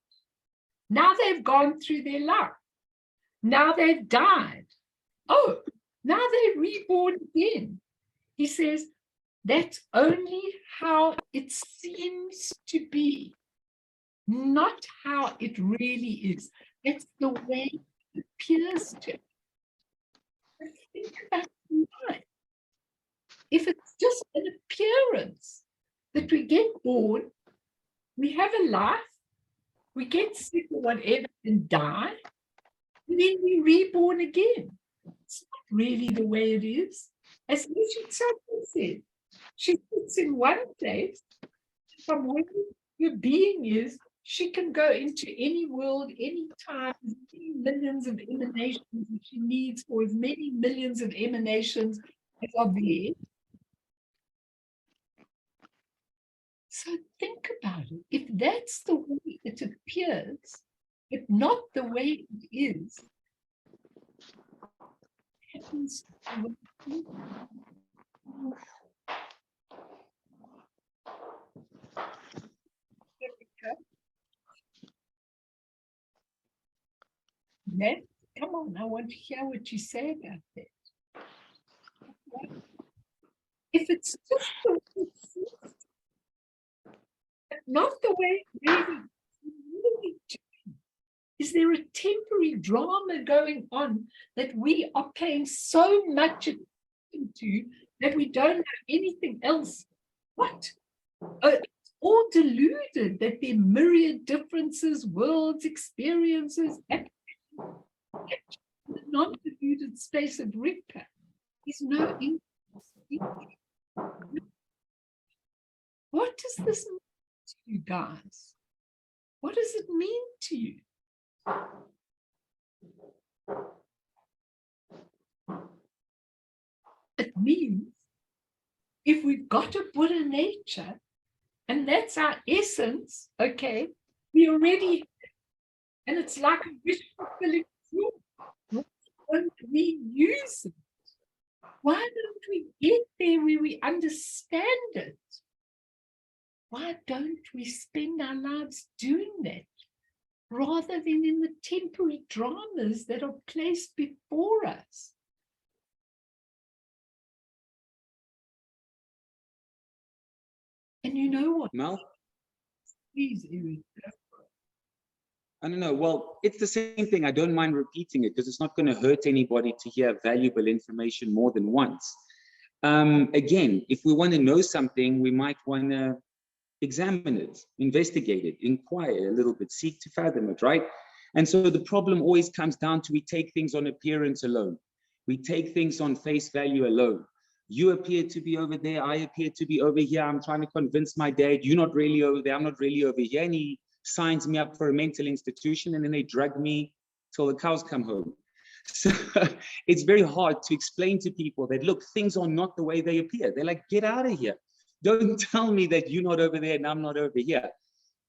Now they've gone through their life. Now they've died. Oh, now they're reborn again. He says, that's only how it seems to be, not how it really is. That's the way it appears to. Think about life. If it's just an appearance that we get born, we have a life, we get sick or whatever and die, and then we reborn again. It's not really the way it is. As Richard Sutton said, she sits in one place, from where your being is, she can go into any world, any time, many millions of emanations that she needs, for as many millions of emanations as are there. So think about it. If that's the way it appears, if not the way it is, happens to Ned, come on, I want to hear what you say about that. If it's just the way it seems, but not the way it really is, there a temporary drama going on that we are paying so much attention to that we don't know anything else? What? It's all deluded that there are myriad differences, worlds, experiences, the non-deluded space of Rigpa is no increase. What does this mean to you guys? What does it mean to you? It means if we've got a Buddha nature, and that's our essence, okay, we already, and it's like a wish fulfilling truth. When we use it, why don't we get there where we understand it? Why don't we spend our lives doing that rather than in the temporary dramas that are placed before us? And you know what? Mel? Please, Eric. I don't know. Well, it's the same thing. I don't mind repeating it because it's not going to hurt anybody to hear valuable information more than once. Again, if we want to know something, we might want to examine it, investigate it, inquire a little bit, seek to fathom it, right? And so the problem always comes down to we take things on appearance alone. We take things on face value alone. You appear to be over there, I appear to be over here. I'm trying to convince my dad, you're not really over there, I'm not really over here. And he signs me up for a mental institution and then they drag me till the cows come home. So it's very hard to explain to people that, look, things are not the way they appear. They're like, get out of here. Don't tell me that you're not over there and I'm not over here.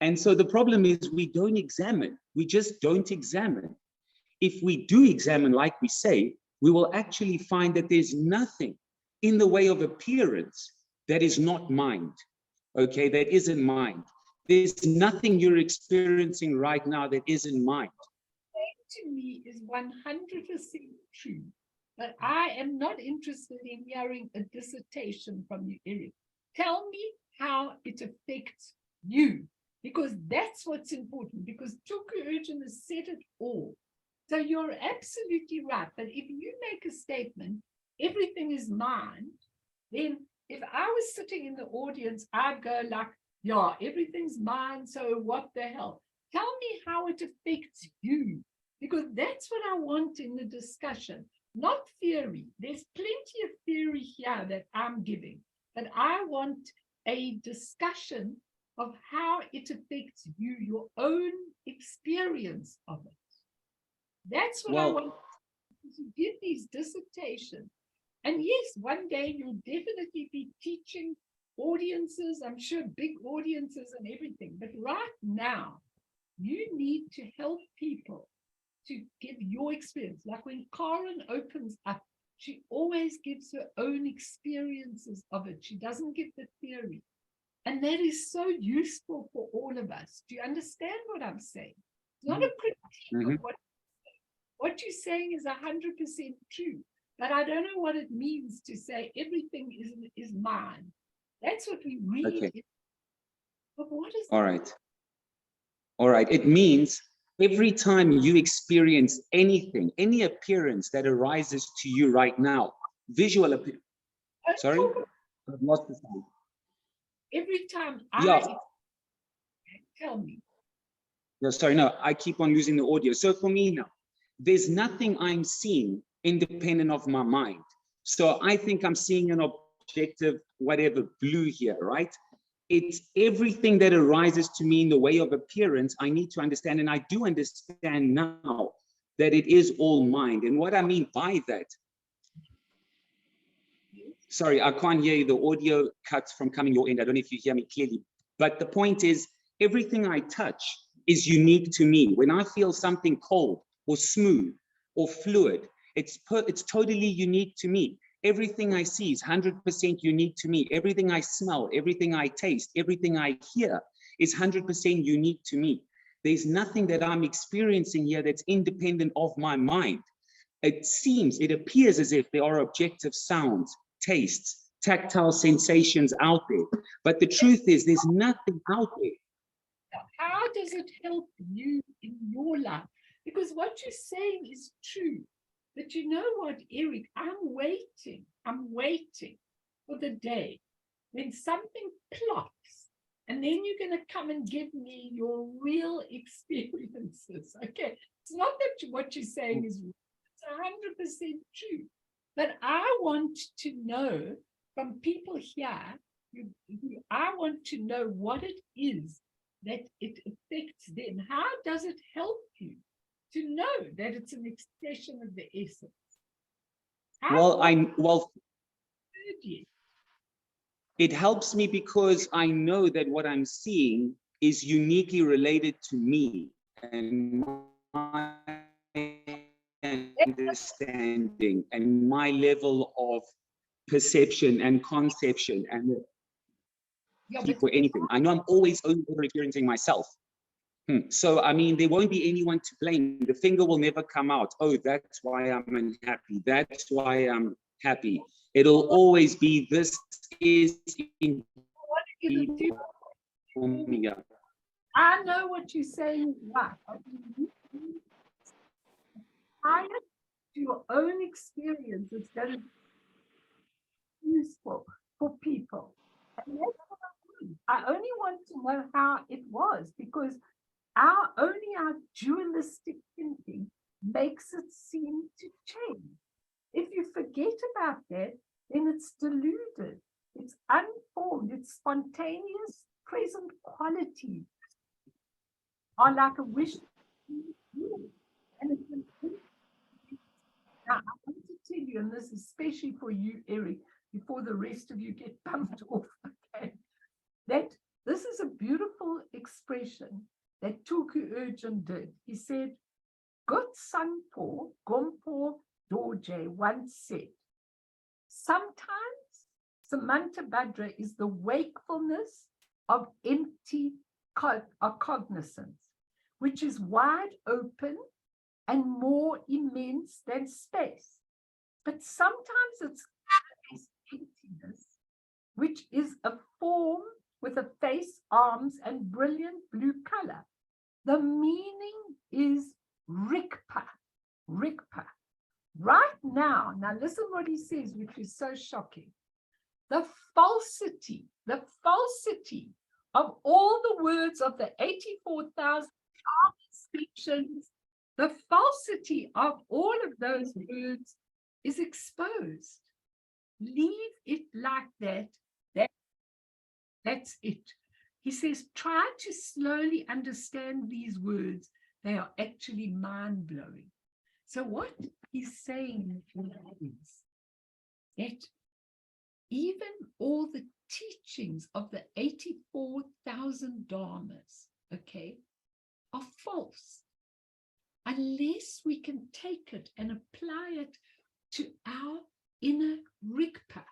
And so the problem is we don't examine. We just don't examine. If we do examine, like we say, we will actually find that there's nothing in the way of appearance that is not mind, okay, that isn't mind. There's nothing you're experiencing right now that isn't mind. To me is 100% true, but I am not interested in hearing a dissertation from you, Eric. Tell me how it affects you, because that's what's important, because Tulku Urgyen has said it all. So you're absolutely right, but if you make a statement, everything is mind, then if I was sitting in the audience, I'd go like, yeah, everything's mine, so what the hell? Tell me how it affects you, because that's what I want in the discussion, not theory. There's plenty of theory here that I'm giving, but I want a discussion of how it affects you, your own experience of it. That's what I want to give these dissertations. And yes, one day you'll definitely be teaching audiences, I'm sure big audiences and everything. But right now, you need to help people to give your experience. Like when Karen opens up, she always gives her own experiences of it. She doesn't give the theory. And that is so useful for all of us. Do you understand what I'm saying? It's not a critique of what you're saying is 100% true. But I don't know what it means to say everything is mine. That's what we read. Okay. But what is All right. All right. It means every time you experience anything, any appearance that arises to you right now, visual appearance. Sorry? I've lost the sound. Every time tell me. No, sorry, no, I keep on losing the audio. So for me now, there's nothing I'm seeing independent of my mind. So I think I'm seeing an objective, whatever, blue here, right? It's everything that arises to me in the way of appearance, I need to understand, and I do understand now that it is all mind. And what I mean by that, sorry, I can't hear you, the audio cuts from coming your end. I don't know if you hear me clearly, but the point is, everything I touch is unique to me. When I feel something cold or smooth or fluid, it's totally unique to me. Everything I see is 100% unique to me. Everything I smell, everything I taste, everything I hear is 100% unique to me. There's nothing that I'm experiencing here that's independent of my mind. It appears as if there are objective sounds, tastes, tactile sensations out there. But the truth is there's nothing out there. How does it help you in your life? Because what you're saying is true. But you know what, Eric, I'm waiting for the day when something plops, and then you're going to come and give me your real experiences. Okay, it's not that what you're saying is it's 100% true, but I want to know from people here, I want to know what it is that it affects them. How does it help you to know that it's an expression of the essence? It helps me because I know that what I'm seeing is uniquely related to me and my understanding and my level of perception and conception and for anything. I know I'm always only experiencing myself. So, I mean, there won't be anyone to blame. The finger will never come out. Oh, that's why I'm unhappy. That's why I'm happy. It'll always be, this is I know what you're saying. Right. Tie it to your own experience. It's going to be useful for people. And that's what I only want to know how it was, because our dualistic thinking makes it seem to change. If you forget about that, then it's deluded, it's unformed, it's spontaneous, present qualities are like a wish. And it's now, I want to tell you, and this is especially for you, Eric, before the rest of you get bumped off, okay, that this is a beautiful expression that Tulku Urgyen did. He said, Gut Sanpo Gompo Dorje once said, sometimes Samantabhadra is the wakefulness of empty cognizance, which is wide open and more immense than space. But sometimes it's emptiness, which is a form with a face, arms, and brilliant blue color. The meaning is Rikpa. Rikpa. Right now listen what he says, which is so shocking. the falsity of all the words of the 84,000 descriptions, the falsity of all of those words is exposed. Leave it like that. That's it. He says, try to slowly understand these words. They are actually mind-blowing. So what he's saying is that even all the teachings of the 84,000 dharmas, okay, are false unless we can take it and apply it to our inner Rigpa.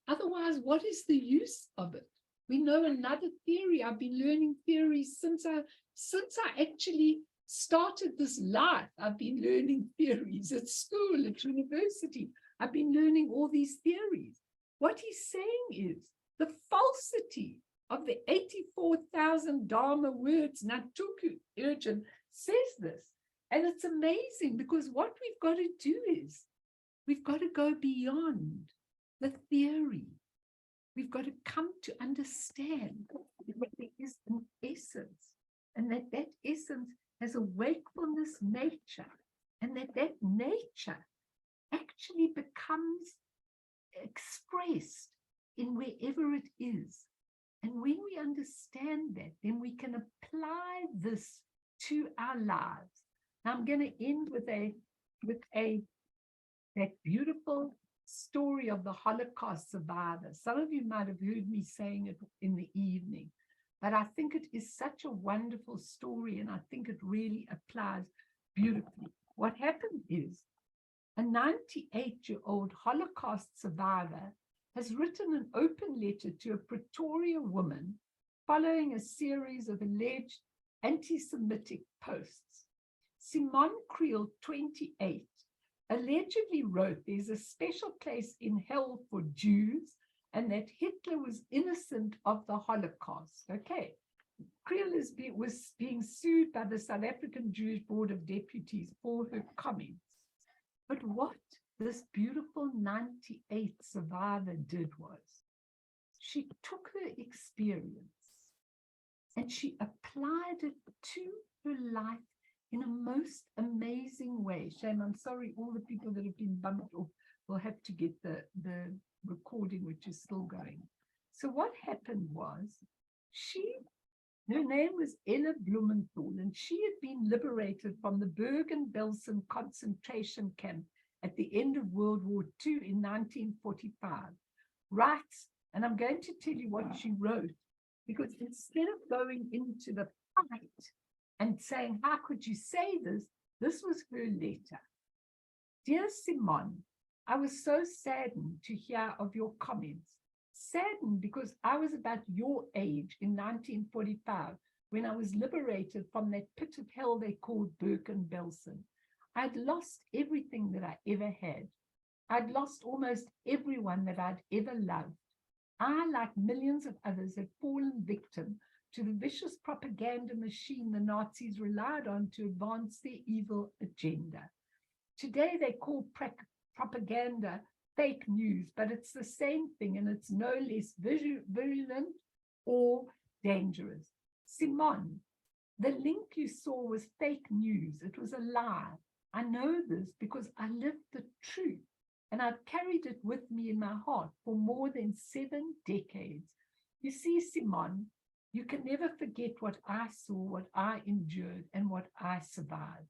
Otherwise, what is the use of it? We know another theory. I've been learning theories since I actually started this life. I've been learning theories at school, at university. I've been learning all these theories. What he's saying is the falsity of the 84,000 Dharma words. Now, Tulku Urgyen says this, and it's amazing because what we've got to do is we've got to go beyond the theory. We've got to come to understand that there is an essence, and that essence has a wakefulness nature, and that nature actually becomes expressed in wherever it is. And when we understand that, then we can apply this to our lives. Now I'm going to end with that beautiful story of the Holocaust survivor. Some of you might have heard me saying it in the evening, but I think it is such a wonderful story, and I think it really applies beautifully. What happened is a 98-year-old Holocaust survivor has written an open letter to a Pretoria woman following a series of alleged anti-Semitic posts. Simon Creel, 28, allegedly wrote there's a special place in hell for Jews and that Hitler was innocent of the Holocaust. Okay, Creel was being sued by the South African Jewish Board of Deputies for her comments. But what this beautiful 98 survivor did was she took her experience and she applied it to her life in a most amazing way. Shame, I'm sorry, all the people that have been bumped off will have to get the recording, which is still going. So what happened was her name was Ella Blumenthal, and she had been liberated from the Bergen-Belsen concentration camp at the end of World War II in 1945. Writes, and I'm going to tell you what she wrote, because instead of going into the fight and saying, how could you say this? This was her letter. Dear Simon, I was so saddened to hear of your comments. Saddened because I was about your age in 1945 when I was liberated from that pit of hell they called Bergen-Belsen. I'd lost everything that I ever had. I'd lost almost everyone that I'd ever loved. I, like millions of others, had fallen victim to the vicious propaganda machine the Nazis relied on to advance their evil agenda. Today they call propaganda fake news, but it's the same thing, and it's no less virulent or dangerous. Simon, the link you saw was fake news. It was a lie. I know this because I lived the truth, and I've carried it with me in my heart for more than 7 decades. You see, Simon, you can never forget what I saw, what I endured, and what I survived.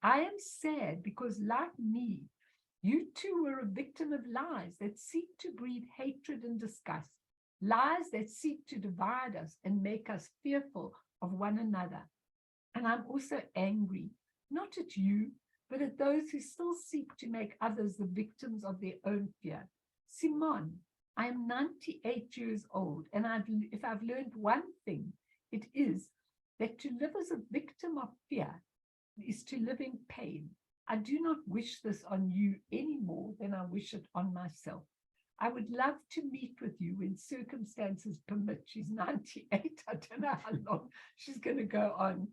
I am sad because, like me, you too were a victim of lies that seek to breed hatred and disgust, lies that seek to divide us and make us fearful of one another. And I'm also angry, not at you, but at those who still seek to make others the victims of their own fear. Simon, I am 98 years old, and if I've learned one thing, it is that to live as a victim of fear is to live in pain. I do not wish this on you any more than I wish it on myself. I would love to meet with you when circumstances permit. She's 98. I don't know how long she's going to go on.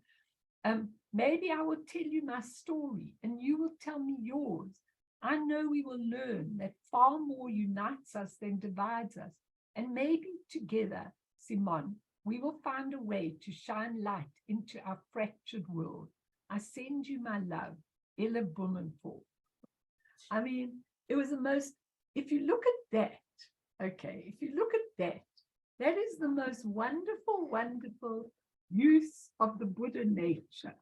Maybe I will tell you my story and you will tell me yours. I know we will learn that far more unites us than divides us. And maybe together, Simon, we will find a way to shine light into our fractured world. I send you my love, Ella Blumenthal. I mean, it was the most, if you look at that, okay, if you look at that, that is the most wonderful, wonderful use of the Buddha nature.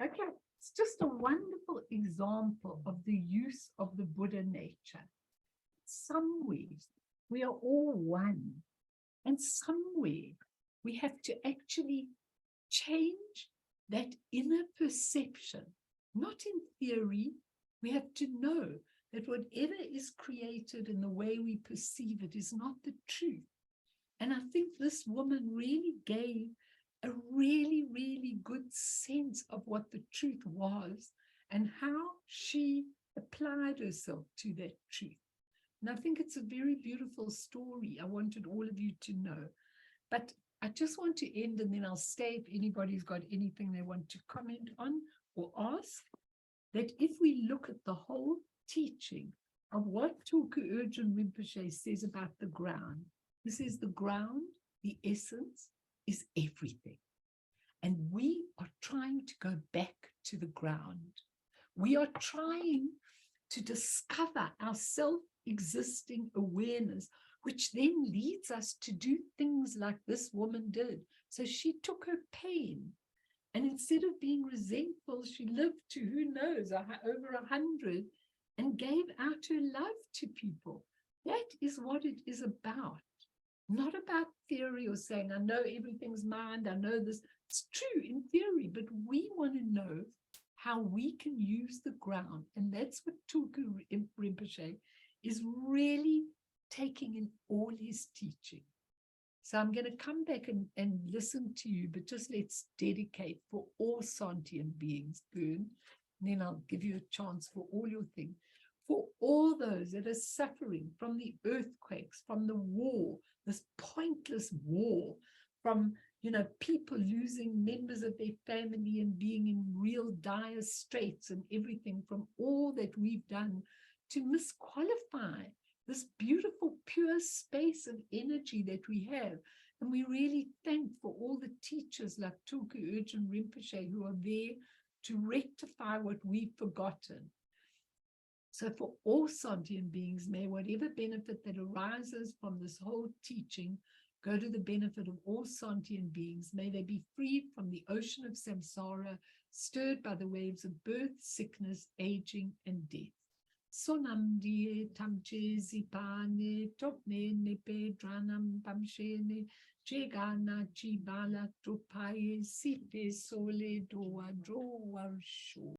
Okay, it's just a wonderful example of the use of the Buddha nature. Some ways we are all one, and somewhere we have to actually change that inner perception, not in theory. We have to know that whatever is created in the way we perceive it is not the truth. And I think this woman really gave a really, really good sense of what the truth was and how she applied herself to that truth. And I think it's a very beautiful story. I wanted all of you to know. But I just want to end, and then I'll stay if anybody's got anything they want to comment on or ask, that if we look at the whole teaching of what Tulku Urgyen Rinpoche says about the ground, this is the ground, the essence is everything. And we are trying to go back to the ground. We are trying to discover our self-existing awareness, which then leads us to do things like this woman did. So she took her pain, and instead of being resentful, she lived to, who knows, over 100, and gave out her love to people. That is what it is about. Not about theory or saying, I know everything's mind, I know this. It's true in theory, but we want to know how we can use the ground. And that's what Tulku Rinpoche is really taking in all his teaching. So I'm going to come back and listen to you, but just let's dedicate for all sentient beings, Bern, and then I'll give you a chance for all your things. For all those that are suffering from the earthquakes, from the war, this pointless war, from people losing members of their family and being in real dire straits and everything, from all that we've done to misqualify this beautiful pure space of energy that we have. And we really thank for all the teachers like Tulku Urgyen Rinpoche who are there to rectify what we've forgotten. So for all sentient beings, may whatever benefit that arises from this whole teaching go to the benefit of all sentient beings. May they be freed from the ocean of samsara, stirred by the waves of birth, sickness, aging, and death. Sonam die tamche zipane topne nepe dranam pamshene jegana jibala trupaye sipe sole doa droa sho.